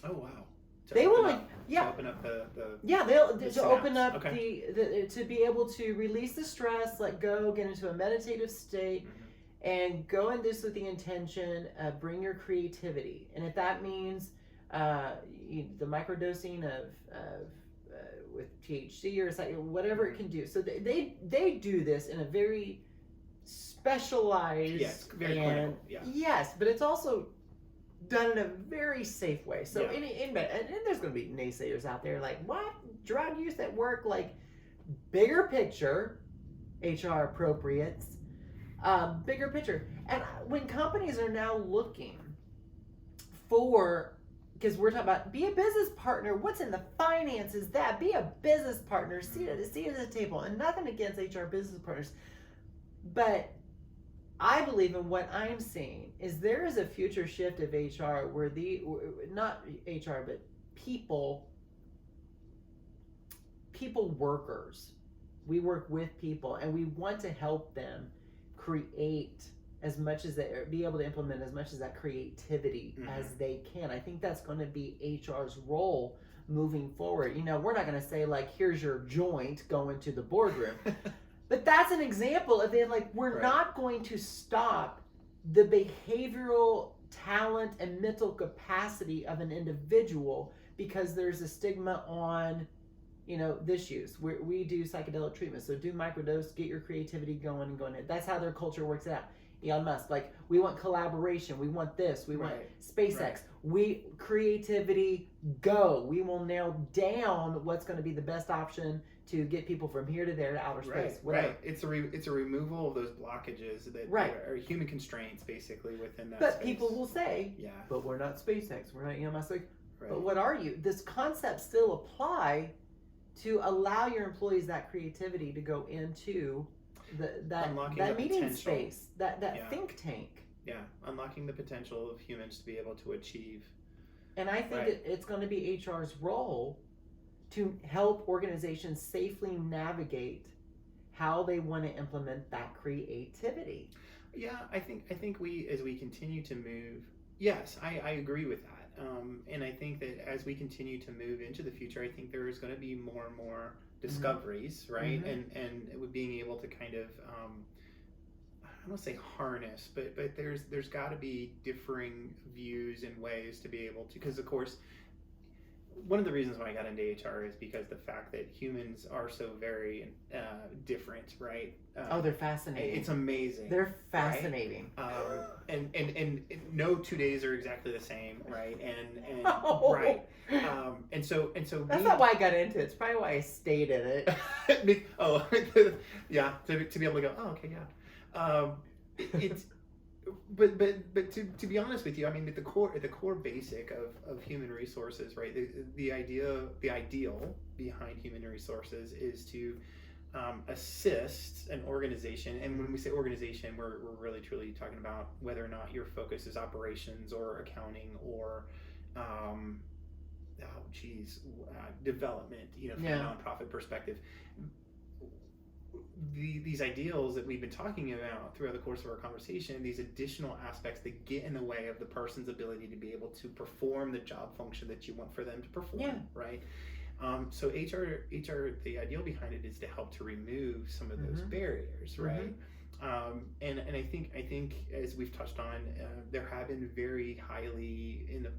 Oh wow! They will open up the they'll the to open up okay. the to be able to release the stress, let go, get into a meditative state, and go in this with the intention of bring your creativity. And if that means the microdosing of with THC or whatever it can do. So they do this in a very specialized, very clinical. Yeah. Yes, but it's also done in a very safe way. So Yeah. and there's going to be naysayers out there like, what? Drug use at work, like bigger picture, HR appropriates, bigger picture. And when companies are now looking for, because we're talking about be a business partner, what's in the finances, that be a business partner, see at the table, and nothing against HR business partners, but I believe in what I'm seeing is there is a future shift of HR where not HR but people workers, we work with people and we want to help them create as much as they be able to implement as much of that creativity as they can. I think that's going to be HR's role moving forward. You know, we're not going to say like, here's your joint, go into the boardroom. But that's an example of it. Like, we're not going to stop the behavioral talent and mental capacity of an individual because there's a stigma on, you know, this use. We do psychedelic treatment. So do microdose, get your creativity going and going. That's how their culture works it out. Elon Musk, like, we want collaboration, we want this, we want SpaceX, we creativity, go. We will nail down what's going to be the best option to get people from here to there to outer space. Right. It's a removal of those blockages that are human constraints basically within that But space. people will say, but we're not SpaceX, we're not Elon Musk. Like, but what are you? This concept still apply to allow your employees that creativity to go into that meeting space, that think tank. Yeah, unlocking the potential of humans to be able to achieve. And I think it's going to be HR's role to help organizations safely navigate how they want to implement that creativity. Yeah, I think we, as we continue to move, yes, I agree with that. And I think that as we continue to move into the future, I think there is going to be more and more discoveries, right? And with being able to kind of, I don't want to say harness, but there's got to be differing views and ways to be able to, because of course, one of the reasons why I got into HR is because the fact that humans are so very different, right? They're fascinating. It's amazing. They're fascinating. Right? And no 2 days are exactly the same, right? And and so that's not why I got into it. It's probably why I stayed in it. Yeah, to be able to go, oh, okay, yeah. It's but to be honest with you, I mean, at the core basic of human resources, right? The ideal behind human resources is to assist an organization, and when we say organization, we're really truly talking about whether or not your focus is operations or accounting or development, you know, from a nonprofit perspective. These ideals that we've been talking about throughout the course of our conversation, these additional aspects that get in the way of the person's ability to be able to perform the job function that you want for them to perform, right? So HR, the ideal behind it is to help to remove some of those barriers, right? And I think as we've touched on, there have been very highly in the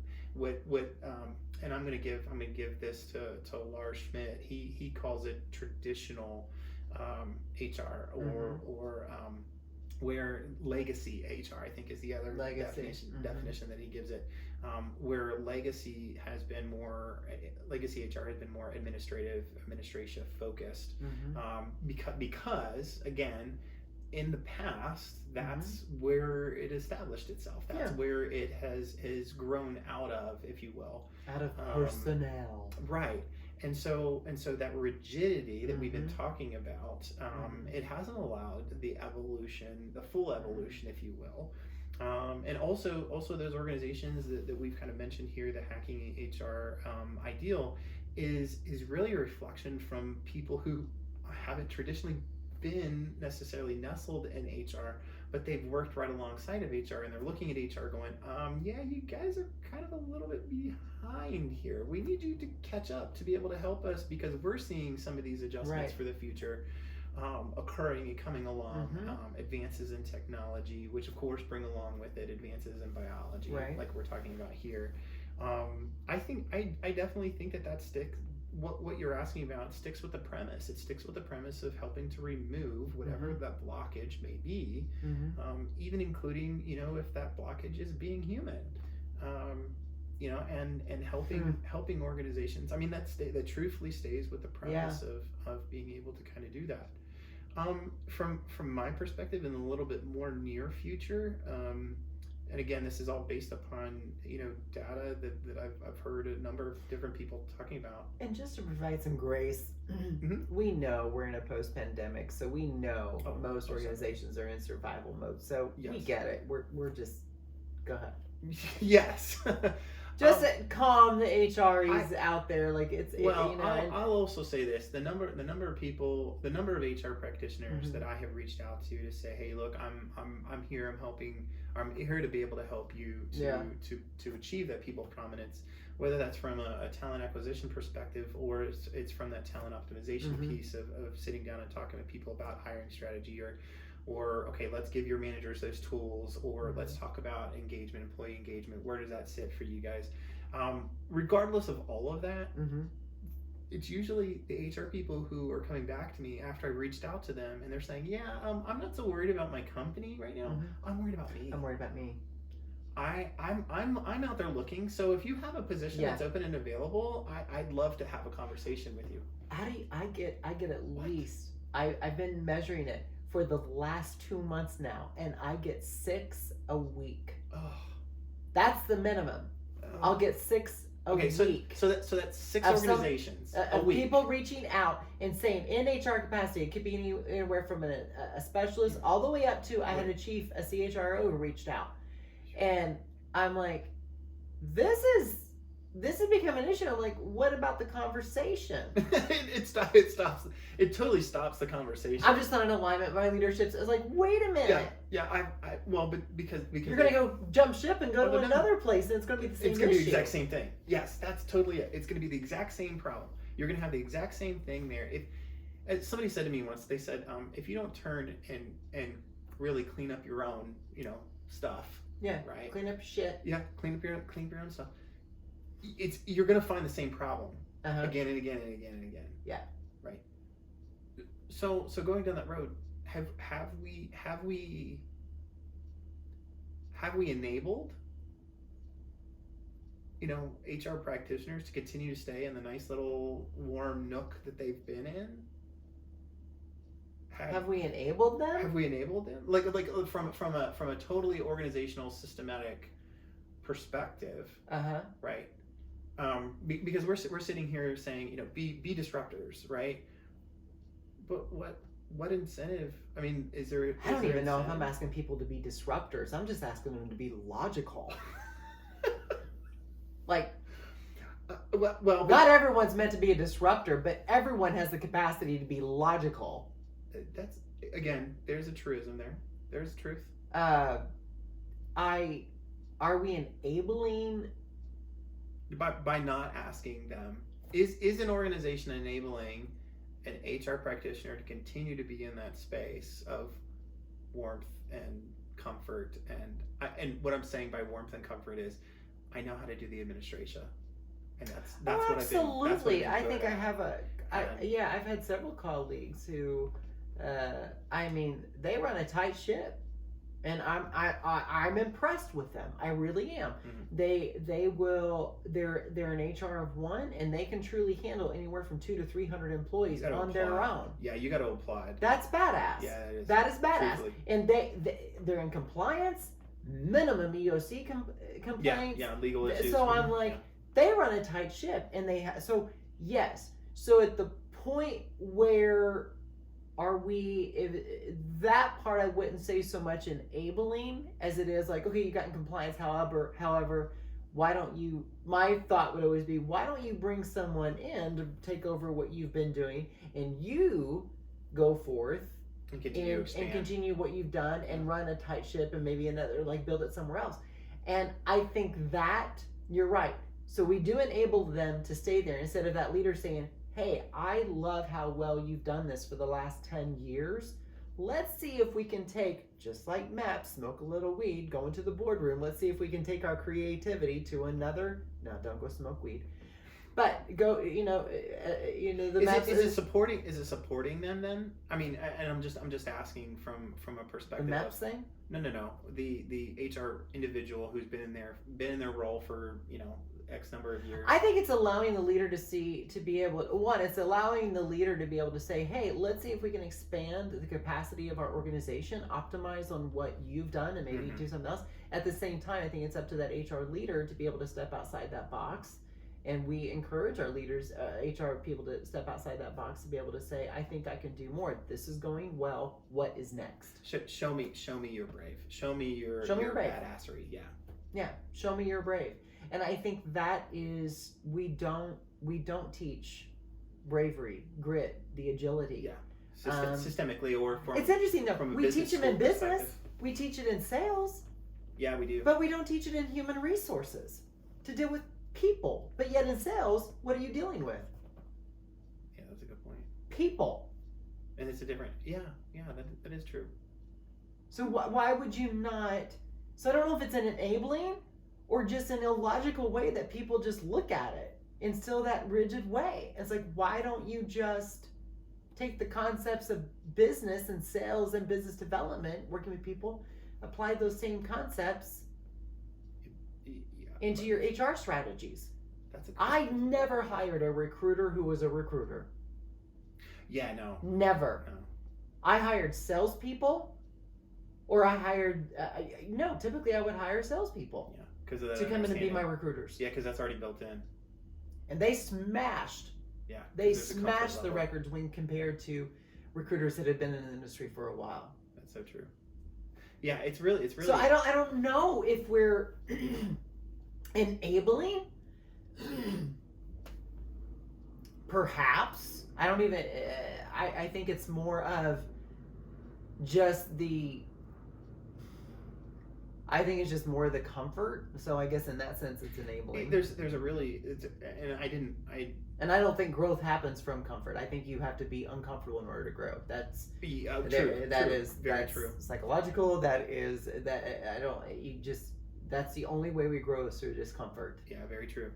and I'm gonna give this to Lars Schmidt. He calls it traditional HR or where legacy HR, I think, is the other definition that he gives it, where legacy HR has been more administration focused, because again, in the past, that's where it established itself. That's where it has grown out of, if you will, out of personnel, right? And so that rigidity that we've been talking about, it hasn't allowed the full evolution, if you will. And also those organizations that we've kind of mentioned here, the hacking HR ideal is really a reflection from people who haven't traditionally been necessarily nestled in HR, but they've worked right alongside of HR, and they're looking at HR going, yeah, you guys are kind of a little bit behind here. We need you to catch up to be able to help us, because we're seeing some of these adjustments for the future occurring and coming along. Advances in technology, which of course bring along with it advances in biology, like we're talking about here. I definitely think that sticks. What you're asking about sticks with the premise. It sticks with the premise of helping to remove whatever that blockage may be, even including, you know, if that blockage is being human. and helping organizations. I mean, that truthfully stays with the premise of being able to kind of do that. From my perspective, in a little bit more near future, and again, this is all based upon data that I've heard a number of different people talking about. And just to provide some grace, we know we're in a post-pandemic, so we know most organizations are in survival mode. So we get it. We're just go ahead. Yes. Just calm the HRs out there, like I'll also say this: the number of people, the number of HR practitioners that I have reached out to say, hey, look, I'm here, I'm here to be able to help you to achieve that people prominence, whether that's from a talent acquisition perspective or it's from that talent optimization piece of sitting down and talking to people about hiring strategy or okay, let's give your managers those tools, or let's talk about engagement, employee engagement. Where does that sit for you guys? Regardless of all of that, it's usually the HR people who are coming back to me after I reached out to them, and they're saying, "Yeah, I'm not so worried about my company right now. I'm worried about me. I'm worried about me. I'm out there looking. So if you have a position that's open and available, I'd love to have a conversation with you." How do I get at least? I've been measuring it for the last 2 months now, and I get 6 a week. That's the minimum. I'll get 6 a week. So that's 6 organizations a week. People reaching out and saying in HR capacity, it could be anywhere from a specialist all the way up to I had a CHRO who reached out, and I'm like, this is becoming an issue. I'm like, what about the conversation? It totally stops the conversation. I'm just not in alignment with my leadership. It's like, wait a minute. But because you're gonna go jump ship and go to another place, and it's gonna be the same issue. It's gonna be the exact same thing. Yes, that's totally it. It's gonna be the exact same problem. You're gonna have the exact same thing there. As somebody said to me once, they said, if you don't turn and really clean up your own, stuff. Yeah. Right. Clean up shit. Yeah. Clean up your own stuff. You're gonna find the same problem again and again and again and again. Yeah. Right. So going down that road, have we enabled HR practitioners to continue to stay in the nice little warm nook that they've been in? Have we enabled them? Have we enabled them? Like from a totally organizational, systematic perspective. Right. Because we're sitting here saying, be disruptors, right? But what incentive? I mean, is there? I don't even know if I'm asking people to be disruptors. I'm just asking them to be logical. Like, well, not everyone's meant to be a disruptor, but everyone has the capacity to be logical. That's again, there's a truism there. There's truth. Are we enabling? By not asking them, is an organization enabling an HR practitioner to continue to be in that space of warmth and comfort, and what I'm saying by warmth and comfort is I know how to do the administration, and that's what I've been. Absolutely, I think I have I've had several colleagues who, they run a tight ship. And I'm impressed with them. I really am. They're an HR of one, and they can truly handle anywhere from 200 to 300 employees on their own. Yeah, you got to applaud. That's badass. Yeah, it is. That is badass. Truthfully. And they're in compliance, minimum EOC complaints. Yeah, legal issues. So I'm like, they run a tight ship, and yes. So at the point where. That part I wouldn't say so much enabling as it is like, okay, you got in compliance, however, my thought would always be, why don't you bring someone in to take over what you've been doing, and you go forth and continue what you've done and run a tight ship and maybe another, like build it somewhere else. And I think that you're right. So we do enable them to stay there instead of that leader saying, hey, I love how well you've done this for the last 10 years. Let's see if we can take, just like MAP, smoke a little weed, go into the boardroom. Let's see if we can take our creativity to another, no, don't go smoke weed. But go, the maps Is it supporting them then? I mean, and I'm just asking from a perspective. The maps of, thing? No. The HR individual who's been in their role for X number of years. I think it's allowing the leader to be able to, it's allowing the leader to be able to say, hey, let's see if we can expand the capacity of our organization, optimize on what you've done, and maybe do something else. At the same time, I think it's up to that HR leader to be able to step outside that box. And we encourage our leaders, HR people, to step outside that box to be able to say, I think I can do more. This is going well. What is next? Show me you're brave. Show me your brave. Badassery. Yeah. Yeah. Show me you're brave. And I think that is, we don't teach bravery, grit, the agility. Yeah. Systemically or from. It's interesting though. We teach it in business. We teach it in sales. Yeah, we do. But we don't teach it in human resources to deal with people. But yet in sales, what are you dealing with? Yeah, that's a good point. People. And it's a different. Yeah, that is true. So why would you not? So I don't know if it's an enabling or just an illogical way that people just look at it in still that rigid way. It's like, why don't you just take the concepts of business and sales and business development, working with people, apply those same concepts into your HR strategies? I never hired a recruiter who was a recruiter. Yeah, no. Never. No. I hired salespeople, or I hired, typically I would hire salespeople. Yeah. To come in and be my recruiters. Yeah, because that's already built in. And they smashed. Yeah. They smashed the records when compared to recruiters that had been in the industry for a while. That's so true. Yeah, it's really. So I don't know if we're enabling. Perhaps. I don't even. I think it's more of just the. I think it's just more the comfort. So I guess in that sense, it's enabling. There's a really, and I don't think growth happens from comfort. I think you have to be uncomfortable in order to grow. That's true. That's true. Psychological. That's the only way we grow is through discomfort. Yeah, very true.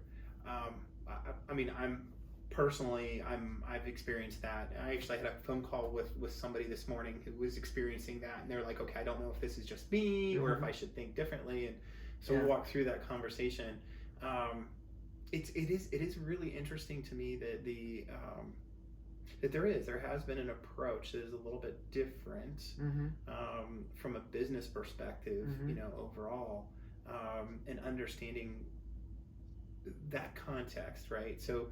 I've experienced that. I actually had a phone call with somebody this morning who was experiencing that, and they're like, okay, I don't know if this is just me or if I should think differently. And so we walked through that conversation. It is really interesting to me that that there has been an approach that is a little bit different from a business perspective, overall, and understanding that context, right? So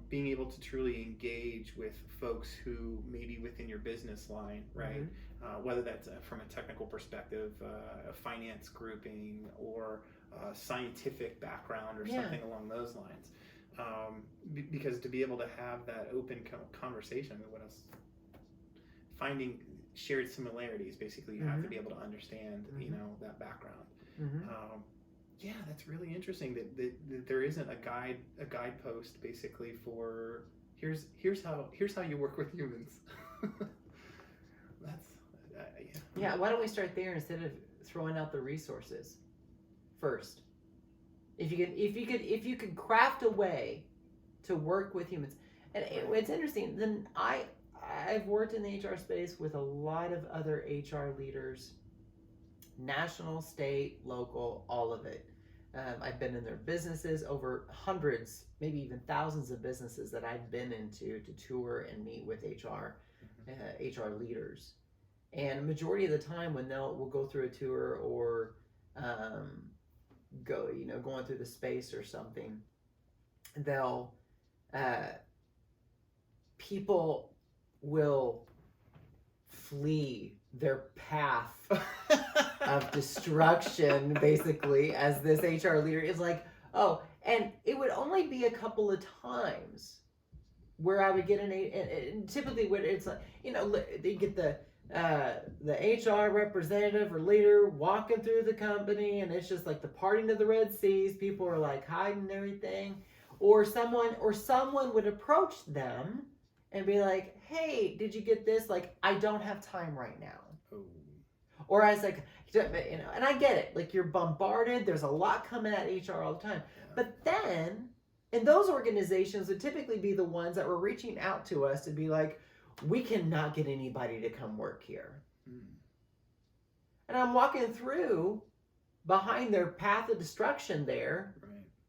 being able to truly engage with folks who may be within your business line, right? Whether that's from a technical perspective, a finance grouping, or a scientific background, or something along those lines. Because to be able to have that open conversation, what else? Finding shared similarities, basically, you have to be able to understand, that background. Yeah, that's really interesting that there isn't a guidepost basically for here's how you work with humans. That's yeah. Why don't we start there instead of throwing out the resources first? If you could craft a way to work with humans, and it's interesting. Then I've worked in the HR space with a lot of other HR leaders, national, state, local, all of it. I've been in their businesses, over hundreds, maybe even thousands of businesses that I've been into to tour and meet with HR leaders. And a majority of the time when we'll go through a tour or going through the space or something, people will flee their path of destruction, basically, as this HR leader is like, oh, and it would only be a couple of times where I would get and typically when it's like, they get the HR representative or leader walking through the company, and it's just like the parting of the Red Seas. People are like hiding everything, or someone would approach them and be like, hey, did you get this? Like, I don't have time right now. Oh. Or I was like, and I get it. Like, you're bombarded. There's a lot coming at HR all the time. Yeah. But then And those organizations would typically be the ones that were reaching out to us to be like, we cannot get anybody to come work here. And I'm walking through behind their path of destruction there,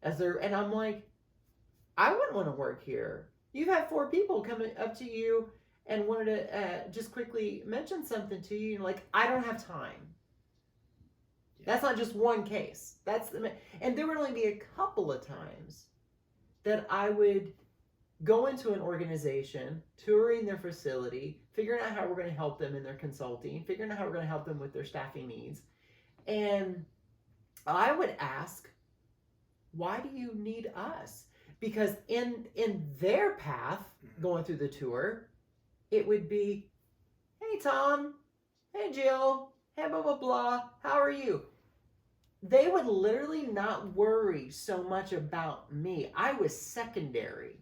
and I'm like, I wouldn't want to work here. You've had 4 people coming up to you and wanted to just quickly mention something to you. You're like, I don't have time. Yeah. That's not just one case. And there would only be a couple of times that I would go into an organization, touring their facility, figuring out how we're going to help them in their consulting, figuring out how we're going to help them with their staffing needs. And I would ask, why do you need us? Because in their path, going through the tour, it would be, hey, Tom, hey, Jill, hey, blah, blah, blah, how are you? They would literally not worry so much about me. I was secondary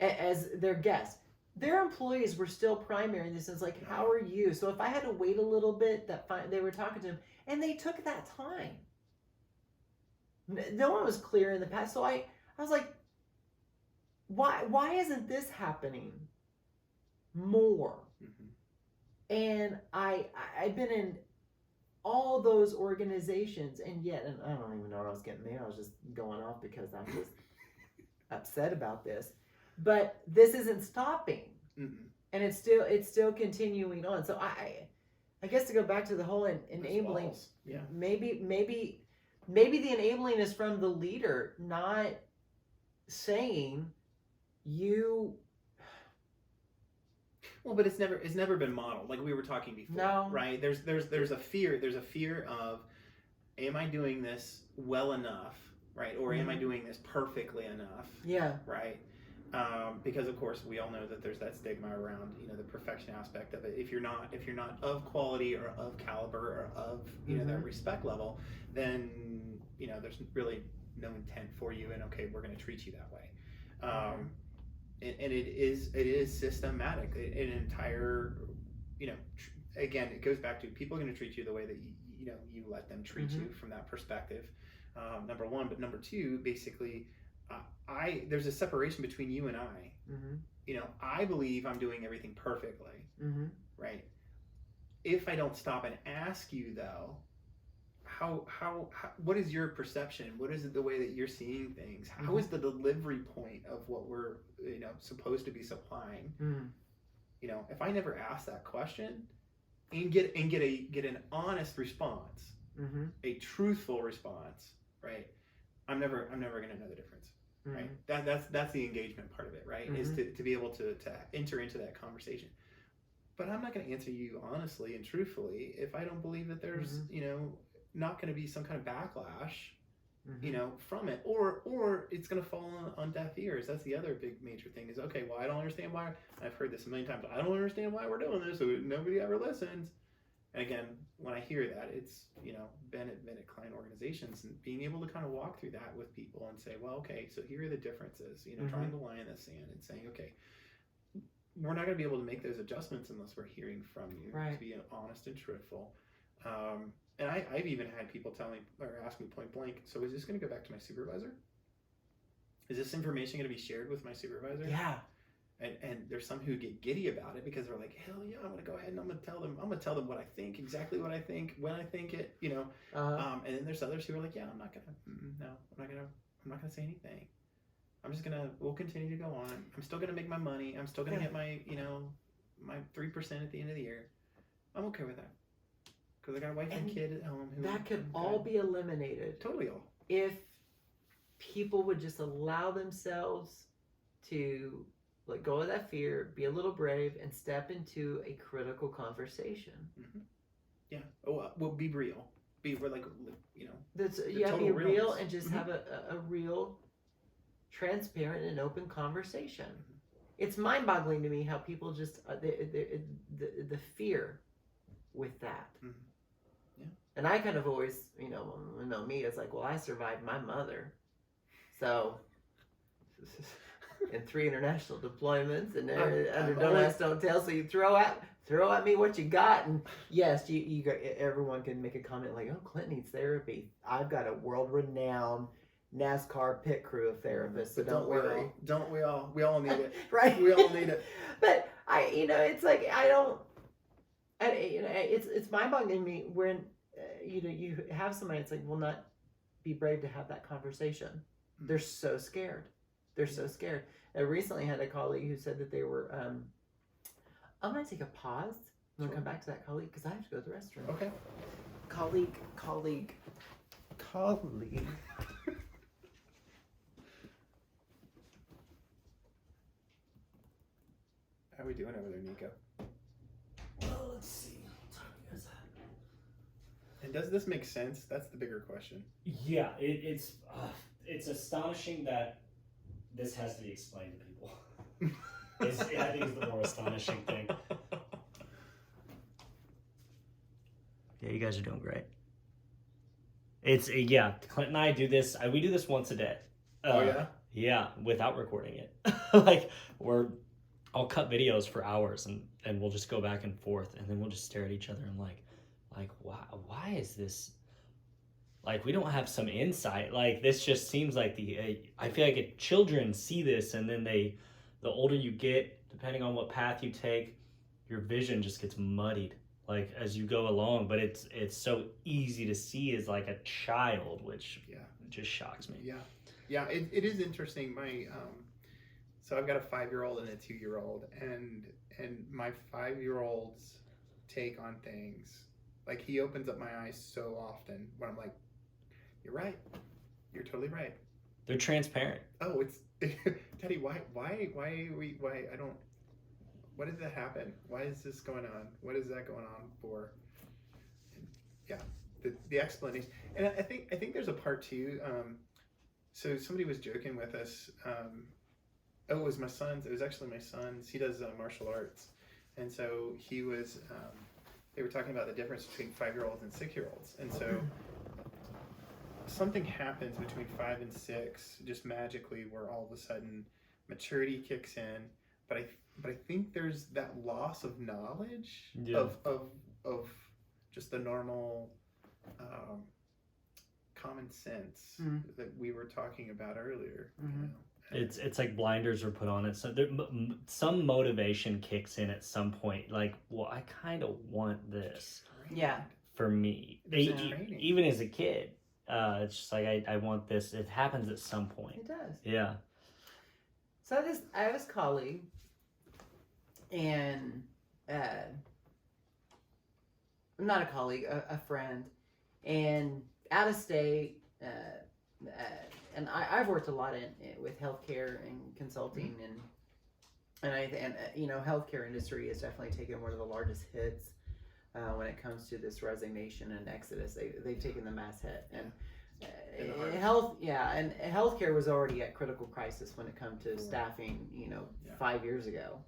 as their guest. Their employees were still primary in the sense, like, how are you? So if I had to wait a little bit, they were talking to him, and they took that time. No one was clear in the past. So I was like, why isn't this happening more? And I've been in all those organizations, and I don't even know what I was getting there. I was just going off because I'm just upset about this. But this isn't stopping, and it's still continuing on. So I guess to go back to the whole enabling, maybe the enabling is from the leader, not saying you. Well, but it's never been modeled, like we were talking before. No. Right? There's a fear of, am I doing this well enough, right? Or am I doing this perfectly enough? Yeah. Right. Because of course we all know that there's that stigma around, the perfection aspect of it. If you're not of quality or of caliber or of that respect level, then there's really no intent for you, and okay, we're going to treat you that way. And it is systematic. An entire, again, it goes back to people are going to treat you the way that you let them treat you from that perspective. Number one, but number two, basically, there's a separation between you and I. I believe I'm doing everything perfectly, right? If I don't stop and ask you though, how what is your perception? What is it the way that you're seeing things? How is the delivery point of what we're supposed to be supplying? If I never ask that question and get an honest response, a truthful response, right? I'm never going to know the difference, right? That's the engagement part of it, right? Is to be able to enter into that conversation. But I'm not going to answer you honestly and truthfully if I don't believe that there's not going to be some kind of backlash, from it, or it's going to fall on deaf ears. That's the other big major thing is, okay, well, I don't understand why. I've heard this a million times. I don't understand why we're doing this, so nobody ever listens. And again, when I hear that, it's, been at client organizations and being able to kind of walk through that with people and say, well, okay, so here are the differences, drawing the line in the sand and saying, okay, we're not going to be able to make those adjustments unless we're hearing from you, to be honest and truthful. And I've even had people tell me or ask me point blank, so is this going to go back to my supervisor? Is this information going to be shared with my supervisor? Yeah. And there's some who get giddy about it because they're like, hell yeah, I'm going to go ahead and I'm going to tell them what I think, exactly what I think, when I think it, and then there's others who are like, yeah, I'm not going to say anything. We'll continue to go on. I'm still going to make my money. I'm still going to get my, my 3% at the end of the year. I'm okay with that. Because I got a wife and kid at home. That could all be eliminated. Totally all. If people would just allow themselves to let go of that fear, be a little brave, and step into a critical conversation. Yeah. Oh, well, be real. Be like, be real and just have a real, transparent and open conversation. It's mind-boggling to me how people just the fear with that. And I kind of always, me, it's like, well, I survived my mother. So, in 3 international deployments and under Don't Ask, Don't Tell. So you throw at me what you got. And yes, you everyone can make a comment like, oh, Clint needs therapy. I've got a world-renowned NASCAR pit crew of therapists. So But don't worry. Don't we all? We all need it. Right. We all need it. But it's like it's mind-boggling to me when you have somebody. It's like, will not be brave to have that conversation. They're so scared. They're so scared. I recently had a colleague who said that they were. I'm gonna take a pause. I'm gonna come back to that colleague because I have to go to the restroom. Okay. Colleague. How are we doing over there, Nico? Well, let's see. And does this make sense? That's the bigger question. Yeah, it's astonishing that this has to be explained to people. I think is the more astonishing thing. Yeah, you guys are doing great. Clint and I do this. We do this once a day. Oh yeah. Yeah, without recording it. I'll cut videos for hours and we'll just go back and forth and then we'll just stare at each other and like why is this, like, we don't have some insight, like this just seems like I feel like children see this and then the older you get, depending on what path you take, your vision just gets muddied like as you go along, but it's so easy to see as like a child, which just shocks me. It is interesting. So I've got a 5-year-old and a 2-year-old, and my 5-year-old's take on things, like, he opens up my eyes so often when I'm like, you're right, you're totally right. They're transparent. Oh, it's Daddy, why I don't, what did that happen? Why is this going on? What is that going on for? And the explanation, and I think there's a part too. So somebody was joking with us. It was my son's. It was actually my son's. He does martial arts, and so he was. They were talking about the difference between 5-year-olds and 6-year-olds, and so something happens between 5 and 6, just magically, where all of a sudden maturity kicks in. But I think there's that loss of knowledge of just the normal common sense that we were talking about earlier. You know? It's like blinders are put on it, so some motivation kicks in at some point, like, well, I kind of want this for me. Even as a kid, it's just like I want this. It happens at some point. It does. Yeah. So I have this colleague, and not a colleague, a friend, and out of state, and I've worked a lot with healthcare and consulting, and healthcare industry has definitely taken one of the largest hits when it comes to this resignation and exodus. They've taken the mass hit, and healthcare was already at critical crisis when it comes to staffing. 5 years ago.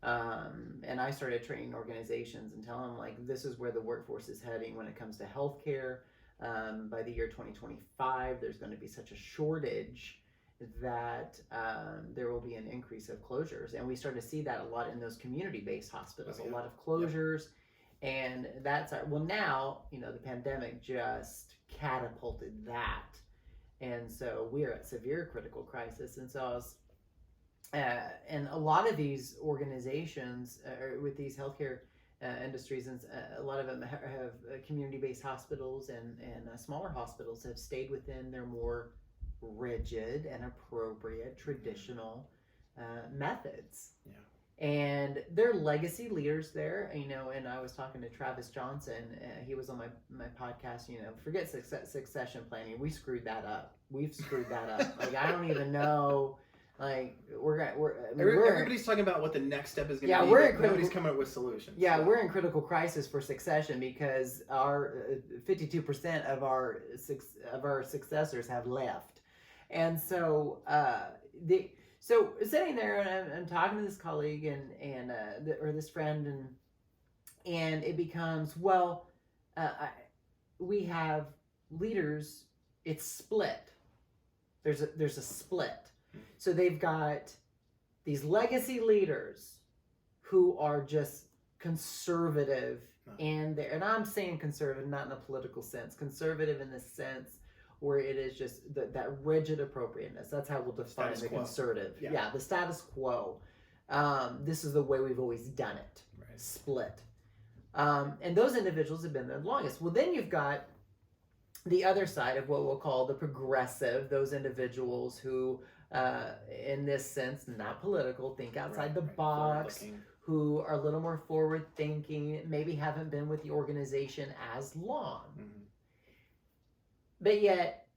And I started training organizations and telling them, like, this is where the workforce is heading when it comes to healthcare. By the year 2025, there's going to be such a shortage that there will be an increase of closures. And we start to see that a lot in those community-based hospitals, a lot of closures. And that's now, the pandemic just catapulted that. And so we're at severe critical crisis. And so and a lot of these organizations with these healthcare industries, and a lot of them have community-based hospitals and smaller hospitals have stayed within their more rigid and appropriate traditional methods. And they're legacy leaders there, and I was talking to Travis Johnson. He was on my podcast, forget succession planning. We screwed that up. We've screwed that up. Like, I don't even know. Like, everybody's talking about what the next step is going to be. Nobody's coming up with solutions. We're in critical crisis for succession because our 52% of our successors have left, and so so sitting there and I'm talking to this colleague and this friend and it becomes, we have leaders. It's split. There's a split. So they've got these legacy leaders who are just conservative, and I'm saying conservative not in a political sense, conservative in the sense where it is just that rigid appropriateness. That's how we'll define Status the quo. conservative. Yeah. Yeah, the status quo. This is the way we've always done it. Right. Split. And those individuals have been there the longest. Well, then you've got the other side of what we'll call the progressive, those individuals who, in this sense, not political, think outside the box, Forward-looking. who are a little more forward thinking, maybe haven't been with the organization as long. Mhm. But yet,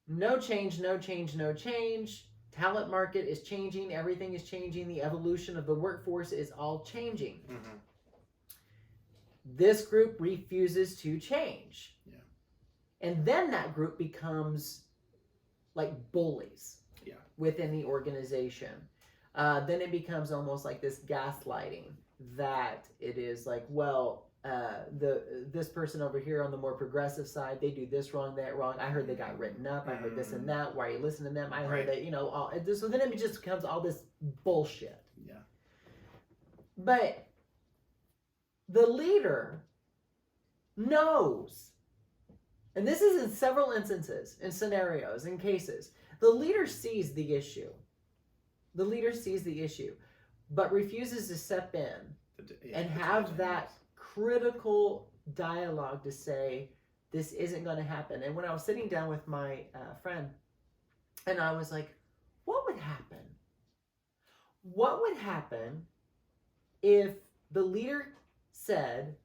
no change, no change, no change. Talent market is changing. Everything is changing. The evolution of the workforce is all changing. Mhm. This group refuses to change. Yeah. And then that group becomes like bullies within the organization. Then it becomes almost like this gaslighting that it is like, well, this person over here on the more progressive side, they do this wrong, that wrong. I heard they got written up. I heard this and that. Why are you listening to them? I heard that, all this. So then it just becomes all this bullshit. Yeah. But the leader knows, and this is in several instances, in scenarios, in cases, the leader sees the issue. The leader sees the issue, but refuses to step in and have that critical dialogue to say, this isn't going to happen. And when I was sitting down with my friend, and I was like, what would happen? What would happen if the leader said,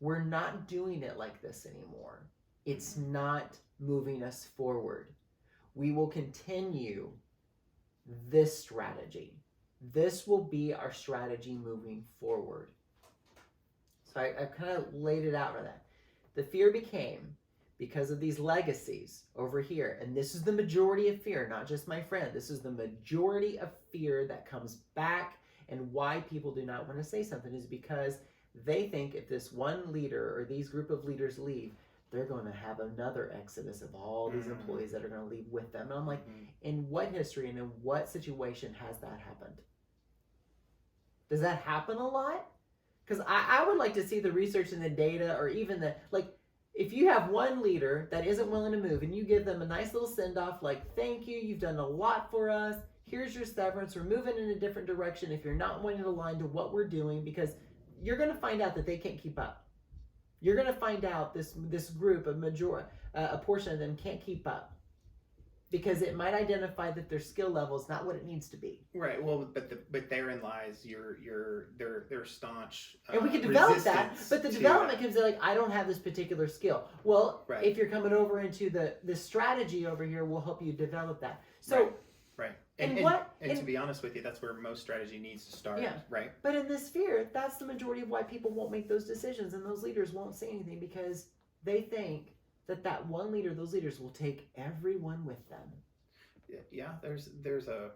we're not doing it like this anymore? It's not moving us forward. We will continue this strategy. This will be our strategy moving forward. So I kind of laid it out for that. The fear became, because of these legacies over here, and this is the majority of fear, not just my friend, this is the majority of fear that comes back, and why people do not want to say something is because they think if this one leader or these group of leaders leave, they're going to have another exodus of all these employees that are going to leave with them. And I'm like, in what history and in what situation has that happened? Does that happen a lot? Because I would like to see the research and the data, or even the, like, if you have one leader that isn't willing to move and you give them a nice little send-off, like, thank you, you've done a lot for us, here's your severance, we're moving in a different direction if you're not wanting to align to what we're doing, because you're going to find out that they can't keep up. You're going to find out this group, a portion of them can't keep up, because it might identify that their skill level is not what it needs to be. Right. Well, but therein lies their staunch. And we can develop that, resistance but the to development that. comes in like, I don't have this particular skill. Well, Right. if you're coming over into the strategy over here, we'll help you develop that. So, Right. And to be honest with you, that's where most strategy needs to start. Yeah. Right. but in this fear, that's the majority of why people won't make those decisions, and those leaders won't say anything, because they think that one leader, those leaders will take everyone with them. Yeah. There's a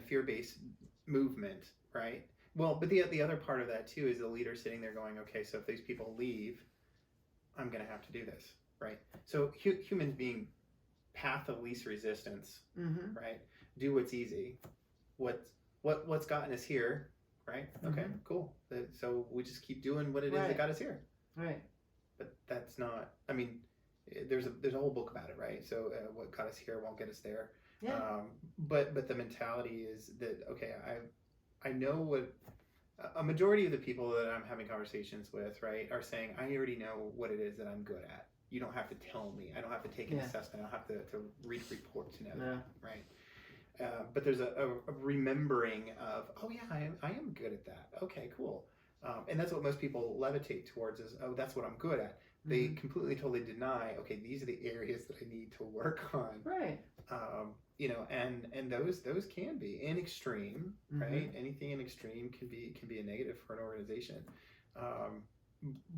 fear-based movement, right? Well, but the other part of that too is the leader sitting there going, okay, so if these people leave, I'm going to have to do this, right? So humans being path of least resistance, Mm-hmm. right? Do what's easy. What's gotten us here, right? Okay, cool. So we just keep doing what it is that got us here. Right. But that's not. I mean, there's a whole book about it, right? So what got us here won't get us there. Yeah. But the mentality is that, okay, I know what a majority of the people that I'm having conversations with, right, are saying, I already know what it is that I'm good at. You don't have to tell me. I don't have to take an assessment. I don't have to read a report to know that, right? But there's a remembering of, oh yeah, I am good at that. Okay, cool. And that's what most people levitate towards is, oh, that's what I'm good at. They completely, totally deny, okay, these are the areas that I need to work on. Right. And those can be in extreme, right? Anything in extreme can be a negative for an organization.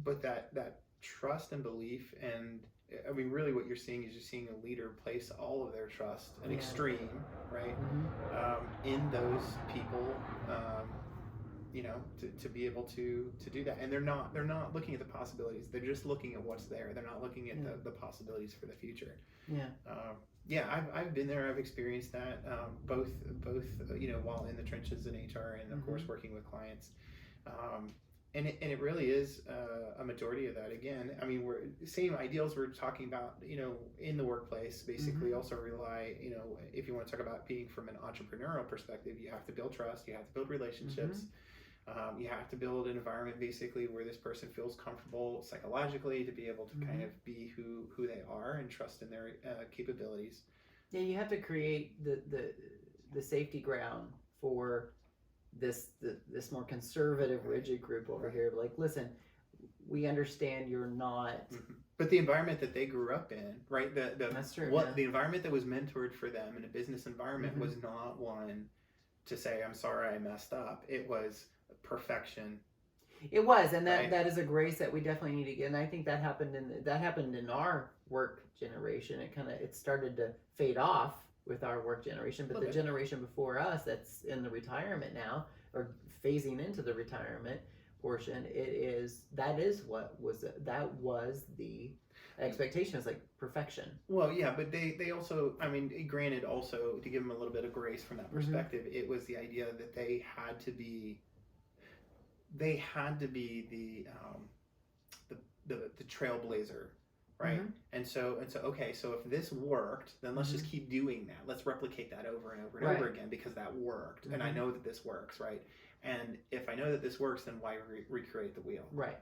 But that trust and belief, and I mean, really what you're seeing is you're seeing a leader place all of their trust, an extreme, right, in those people, to be able to do that. And they're not looking at the possibilities. They're just looking at what's there. They're not looking at the possibilities for the future. I've been there. I've experienced that, both while in the trenches in HR and of course working with clients. And it really is a majority of that. Again, I mean, we're same ideals we're talking about, in the workplace. Basically, also rely, if you want to talk about being from an entrepreneurial perspective, you have to build trust, you have to build relationships, you have to build an environment basically where this person feels comfortable psychologically to be able to kind of be who they are and trust in their capabilities. Yeah, you have to create the safety ground for this more conservative, rigid group over here. Like, listen, we understand you're not. But the environment that they grew up in, right? That's true. The environment that was mentored for them in a business environment was not one to say, "I'm sorry, I messed up." It was perfection. It was, and that is a grace that we definitely need to get. And I think that happened in our work generation. It started to fade off with our work generation, but the generation before us that's in the retirement now, or phasing into the retirement portion, that was the expectation, is like perfection. Well, yeah, but they also, I mean, granted, also to give them a little bit of grace from that perspective, it was the idea that they had to be the trailblazer. Right. And so okay, so if this worked, then let's just keep doing that. Let's replicate that over and over and over again, because that worked. And I know that this works, right? And if I know that this works, then why recreate the wheel? Right.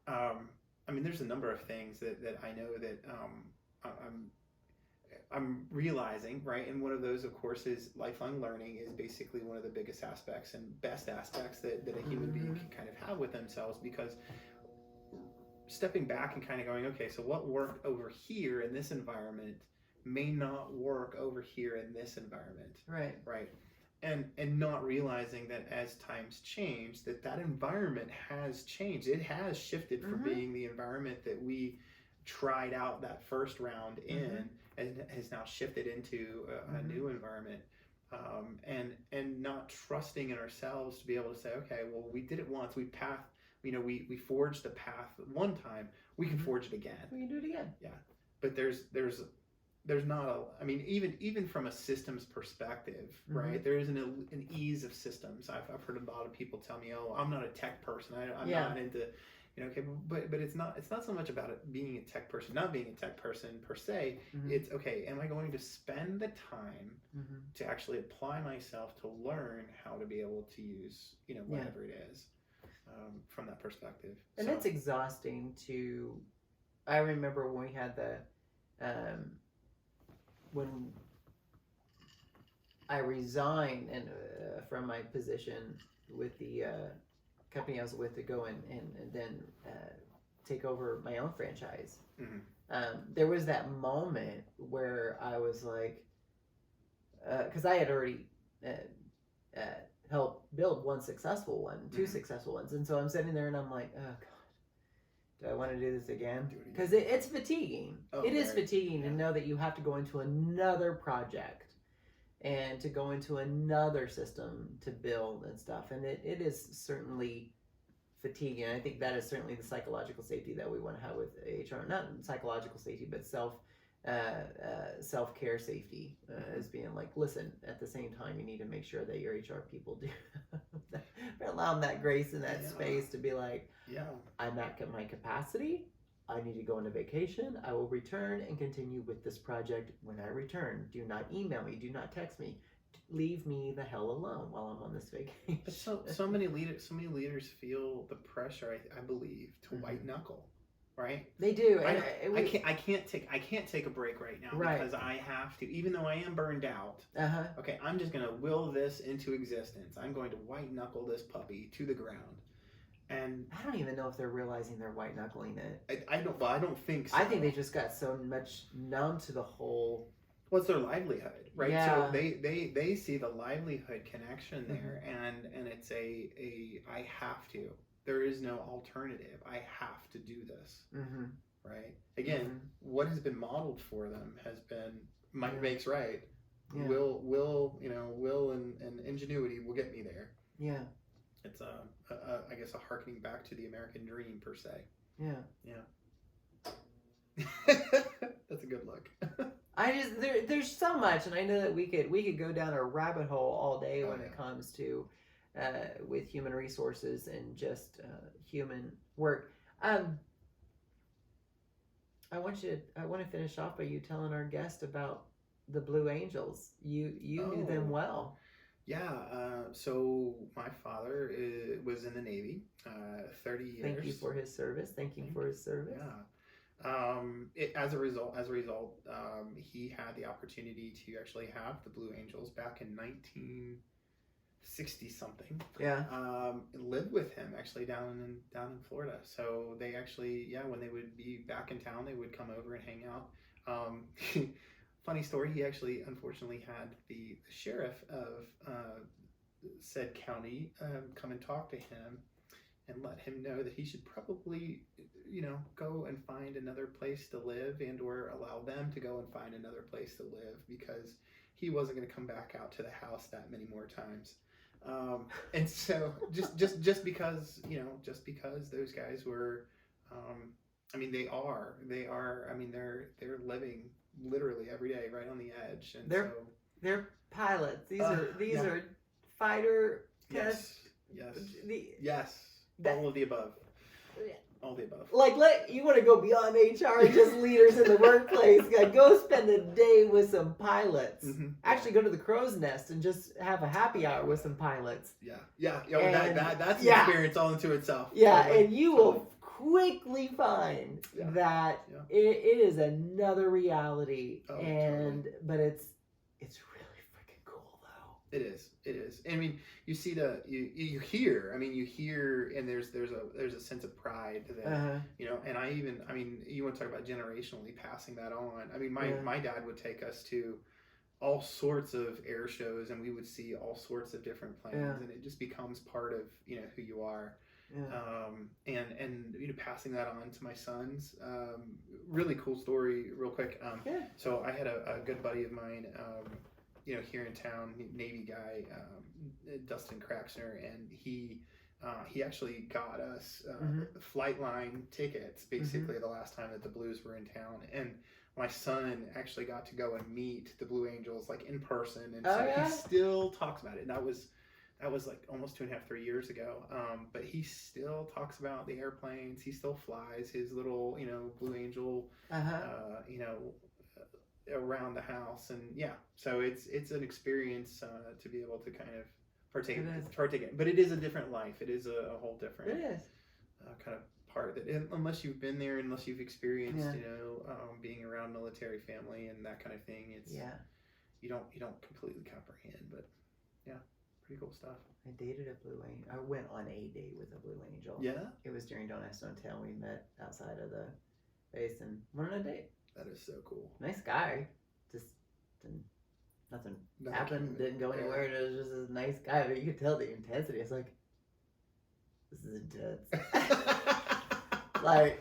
I mean, there's a number of things that I know that I'm realizing, right? And one of those, of course, is lifelong learning is basically one of the biggest aspects and best aspects that a human being can kind of have with themselves, because stepping back and kind of going, okay, so what worked over here in this environment may not work over here in this environment. Right. And not realizing that as times change, that environment has changed. It has shifted from being the environment that we tried out that first round in, and has now shifted into a new environment. And not trusting in ourselves to be able to say, okay, well, we did it once, we forged the path one time, we can forge it again. We can do it again. Yeah. But there's not I mean, even from a systems perspective, right? There is an ease of systems. I've heard a lot of people tell me, oh, I'm not a tech person. I'm not into, okay, but it's not so much about it being a tech person, not being a tech person per se. It's, okay, am I going to spend the time to actually apply myself to learn how to be able to use, whatever it is. From that perspective. And it's exhausting I remember when we had when I resigned from my position with the company I was with to go and then take over my own franchise. There was that moment where I was like, because I had already help build one successful one, two successful ones. And so I'm sitting there and I'm like, oh God, do I want to do this again? Because it's fatiguing. It is fatiguing to know that you have to go into another project and to go into another system to build and stuff. And it is certainly fatiguing. I think that is certainly the psychological safety that we want to have with HR. Not psychological safety, but self-care safety, as being like, listen, at the same time, you need to make sure that your HR people do allow them that grace and that space to be like, I'm at my capacity, I need to go on a vacation, I will return and continue with this project when I return. Do not email me, do not text me, leave me the hell alone while I'm on this vacation. But so many leaders feel the pressure, I believe, to white knuckle. Right? They do. I can't take a break right now because I have to, even though I am burned out. Okay, I'm just gonna will this into existence. I'm going to white knuckle this puppy to the ground. And I don't even know if they're realizing they're white knuckling it. I don't think so. I think they just got so much numb to the whole. What's their livelihood, right? So they see the livelihood connection there, and it's a I have to. There is no alternative. I have to do this, right? Again, what has been modeled for them has been might makes right. Yeah. Will and ingenuity will get me there. Yeah. It's I guess a harkening back to the American dream per se. Yeah. Yeah. That's a good look. There's so much, and I know that we could go down a rabbit hole all day when it comes to with human resources and just human work. I want to finish off by you telling our guest about the Blue Angels. You knew them well. Yeah, so my father was in the Navy, 30 years. Thank you for his service. Thank you for his service. Yeah. As a result, he had the opportunity to actually have the Blue Angels back in 1960 something. Yeah. Lived with him actually down in Florida. So they actually, when they would be back in town, they would come over and hang out. Funny story, he actually unfortunately had the sheriff of said county come and talk to him and let him know that he should probably, go and find another place to live and or allow them to go and find another place to live, because he wasn't going to come back out to the house that many more times. And so just because those guys were, they are, they're living literally every day right on the edge. And they're pilots. These are fighter tests. Yes. All of the above. All the above. Like, you want to go beyond HR, just leaders in the workplace. Go spend a day with some pilots. Mm-hmm. Actually, go to the crow's nest and just have a happy hour with some pilots. That's an experience all into itself. Yeah, totally. And you will quickly find that it is another reality. Oh, and totally. But it's really freaking cool though. It is. I mean, you see you hear, and there's a sense of pride that, and you want to talk about generationally passing that on. I mean, my dad would take us to all sorts of air shows, and we would see all sorts of different planes, and it just becomes part of, who you are. And passing that on to my sons. Really cool story, real quick. So I had a good buddy of mine, here in town, Navy guy, Dustin Kraxner, and he actually got us flight line tickets basically the last time that the Blues were in town, and my son actually got to go and meet the Blue Angels like in person, and he still talks about it. And that was like almost 2.5-3 years ago. But he still talks about the airplanes. He still flies his little, Blue Angel, around the house. And so it's an experience to be able to kind of partake in. But it is a different life. It is a whole different kind of part that, unless you've been there, unless you've experienced, being around military family and that kind of thing, it's you don't completely comprehend. But pretty cool stuff. I dated a Blue Angel. I went on a date with a Blue Angel. Yeah? It was during Don't Ask, Don't Tell. We met outside of the base and went on a date. That is so cool. Nice guy. Just nothing happened. Didn't go anywhere. It was just a nice guy. But you could tell the intensity. It's like, this is intense. Like,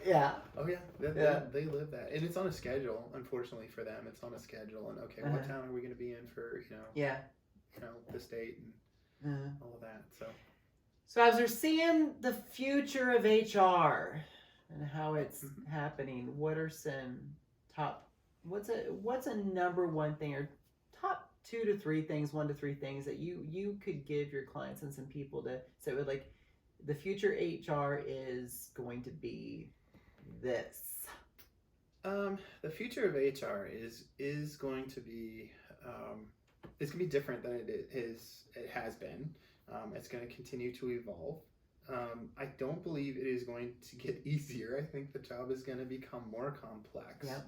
Oh yeah, they live that, and it's on a schedule. Unfortunately for them, it's on a schedule. And what town are we going to be in for this date and all of that. So as we're seeing the future of HR and how it's happening, what are some what's a number one thing, or top 2 to 3 things, 1 to 3 things that you could give your clients and some people to say, like, the future HR is going to be this? The future of HR is going to be it's going to be different than it has been. It's going to continue to evolve. I don't believe it is going to get easier. I think the job is going to become more complex. Yep.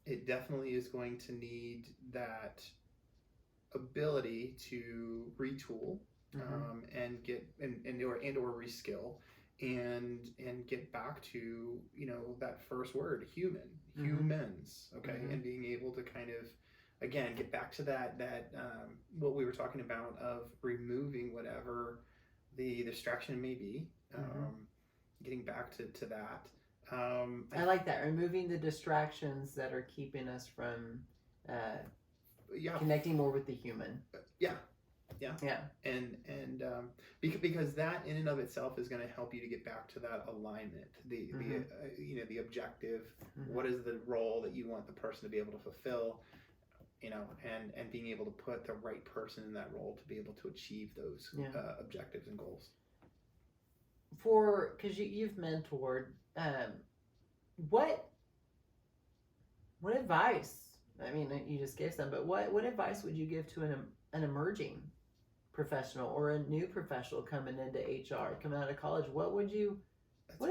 It definitely is going to need that ability to retool and get or reskill and get back to that first word, humans, and being able to kind of again get back to that what we were talking about of removing whatever the distraction may be, getting back to that. I like that, removing the distractions that are keeping us from connecting more with the human. And because that in and of itself is going to help you to get back to that alignment, the objective. What is the role that you want the person to be able to fulfill? and being able to put the right person in that role to be able to achieve those objectives and goals. Because you've mentored, what advice? I mean, you just gave some, but what advice would you give to an emerging professional or a new professional coming into HR, coming out of college? What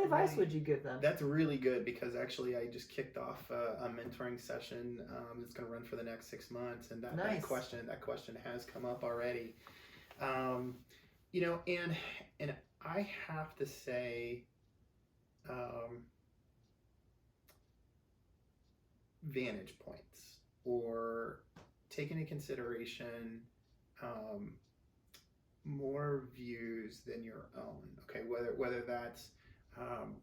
advice would you give them? That's really good, because actually I just kicked off a mentoring session that's going to run for the next 6 months, and that question has come up already. And I have to say, vantage points, or take into consideration more views than your own. Okay, whether that's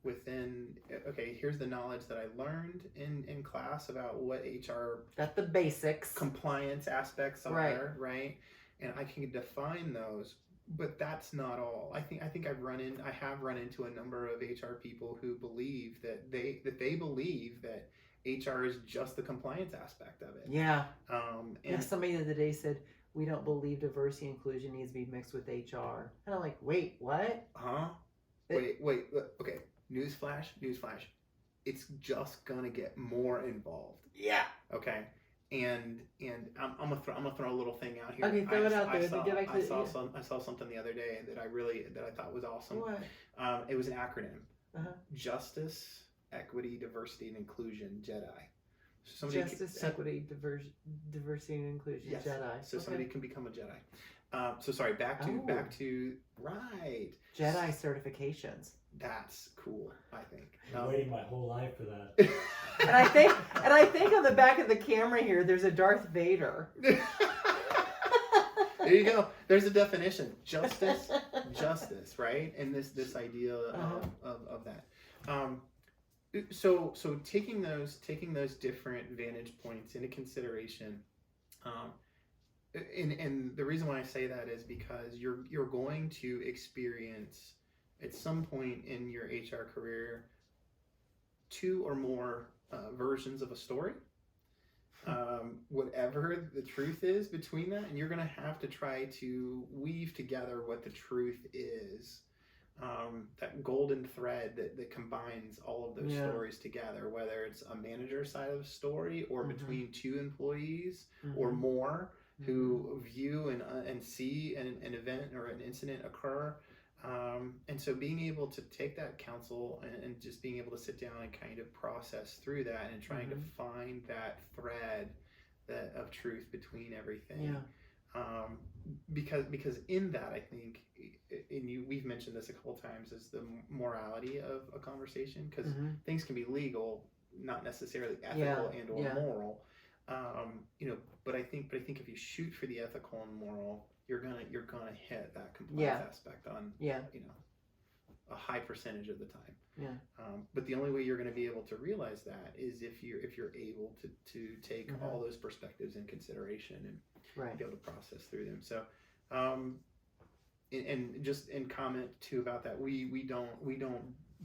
within, here's the knowledge that I learned in class about what HR, that's the basics, compliance aspects are, right? And I can define those, but that's not all. I think I have run into a number of HR people who believe that they believe that HR is just the compliance aspect of it. Yeah. And somebody the other day said, we don't believe diversity and inclusion needs to be mixed with HR. And I'm like, wait, what? Wait. Okay. Newsflash. It's just gonna get more involved. Yeah. Okay. And I'm gonna throw a little thing out here. Okay, throw it out there. I saw something the other day that I thought was awesome. What? It was an acronym. Justice, Equity, Diversity, and Inclusion, JEDI. Justice, Equity, Diversity, and Inclusion, yes. JEDI. So somebody can become a JEDI. So sorry, back to right. JEDI certifications. That's cool, I think. I've been waiting my whole life for that. and I think on the back of the camera here, there's a Darth Vader. There you go. There's a definition. Justice, right? And this idea of that. So taking those different vantage points into consideration, and the reason why I say that is because you're going to experience at some point in your HR career 2 or more versions of a story. Whatever the truth is between that, and you're going to have to try to weave together what the truth is, that golden thread that combines all of those stories together, whether it's a manager side of the story or between 2 employees or more who view and see an event or an incident occur. And so being able to take that counsel and just being able to sit down and kind of process through that and trying to find that thread of truth between everything. Because in that, I think, we've mentioned this a couple times, is the morality of a conversation, because things can be legal, not necessarily ethical and or moral. But I think if you shoot for the ethical and moral, you're gonna hit that compliance aspect on a high percentage of the time. But the only way you're going to be able to realize that is if you're able to take all those perspectives in consideration and be able to process through them. So and just in comment too about that, we don't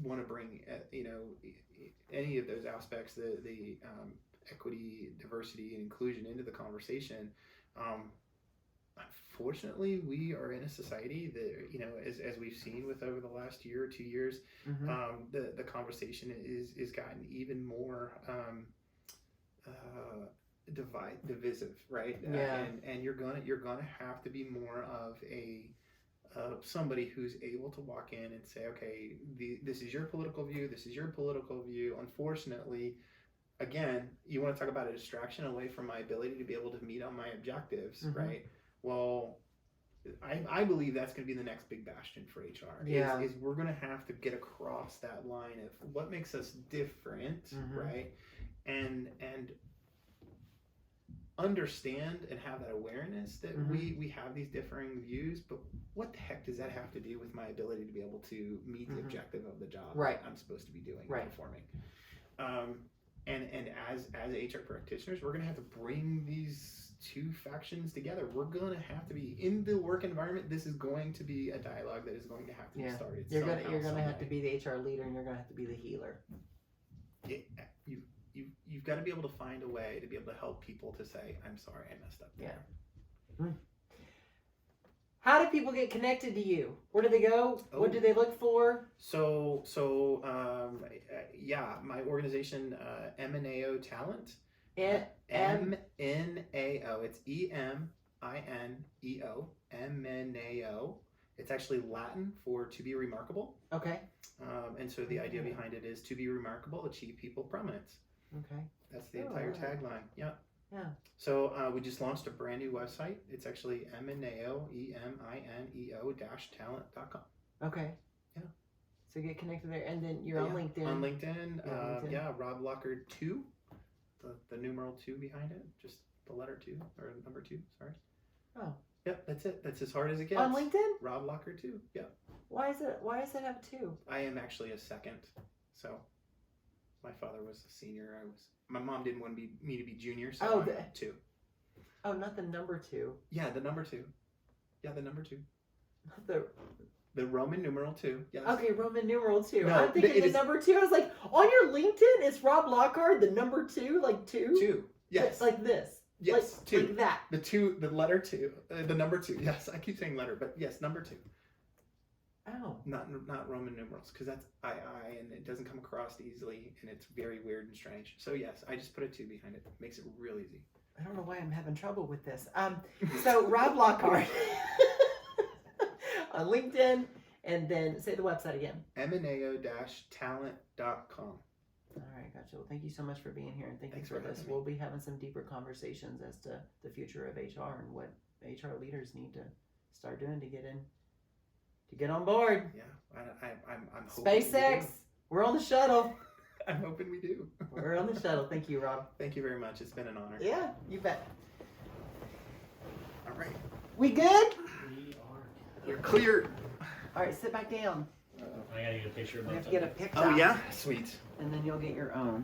want to bring any of those aspects, the equity, diversity, and inclusion into the conversation. Unfortunately, we are in a society that, as we've seen with over the last year or 2 years, the conversation is gotten even more divisive, right? And you're gonna have to be more of somebody who's able to walk in and say, okay, this is your political view, this is your political view. Unfortunately, again, you want to talk about a distraction away from my ability to be able to meet on my objectives, right? Well, I believe that's going to be the next big bastion for HR. Is we're going to have to get across that line of what makes us different, right? And understand and have that awareness that we have these differing views, but what the heck does that have to do with my ability to be able to meet the objective of the job that I'm supposed to be doing and performing? And as HR practitioners, we're going to have to bring these 2 factions together. We're going to have to be in the work environment. This is going to be a dialogue that is going to have to be started. You're going to have to be the HR leader, and you're going to have to be the healer. you've got to be able to find a way to be able to help people to say, I'm sorry, I messed up there. Yeah. How do people get connected to you? Where do they go? What do they look for? So my organization, Emineo Talent. Emineo. It's Emineo. Emineo. It's actually Latin for to be remarkable. Okay. And so the idea behind it is to be remarkable, achieve people prominence. Okay. That's the entire tagline. Yeah. Yeah. So we just launched a brand new website. It's actually Emineo, Emineo-talent.com. Okay. Yeah. So get connected there, and then you're on LinkedIn. On LinkedIn, LinkedIn. Rob Lockard 2, the numeral 2 behind it, just the letter 2 or number 2. Sorry. Oh. Yep, that's it. That's as hard as it gets. On LinkedIn? Rob Lockard 2. Yep. Why does it have 2? I am actually a second. So my father was a senior. My mom didn't want me to be junior, so I'm 2. Oh, not the number 2. Yeah, the number 2. Yeah, the number 2. Not the Roman numeral 2. Yes. Okay, Roman numeral 2. No, I'm thinking the number 2. I was like, on your LinkedIn, it's Rob Lockard, the number 2, like 2? 2. Yes. Like this. Yes, like, 2. Like that. The letter 2. The number 2. Yes, I keep saying letter, but yes, number 2. Oh. Not Roman numerals, because that's II, and it doesn't come across easily, and it's very weird and strange. So yes, I just put a 2 behind it. Makes it real easy. I don't know why I'm having trouble with this. So Rob Lockard on LinkedIn, and then say the website again. Emineo-talent.com. All right, gotcha. Well, thank you so much for being here, and thank Thanks you for for this. having me. We'll be having some deeper conversations as to the future of HR and what HR leaders need to start doing to get on board. Yeah, I'm hoping SpaceX, we're on the shuttle. I'm hoping we do. We're on the shuttle. Thank you, Rob. Thank you very much. It's been an honor. Yeah, you bet. All right. We good? We are. You're cleared. All right, sit back down. I gotta get a picture of We both have to of get a them. picture. Oh, yeah? Sweet. And then you'll get your own.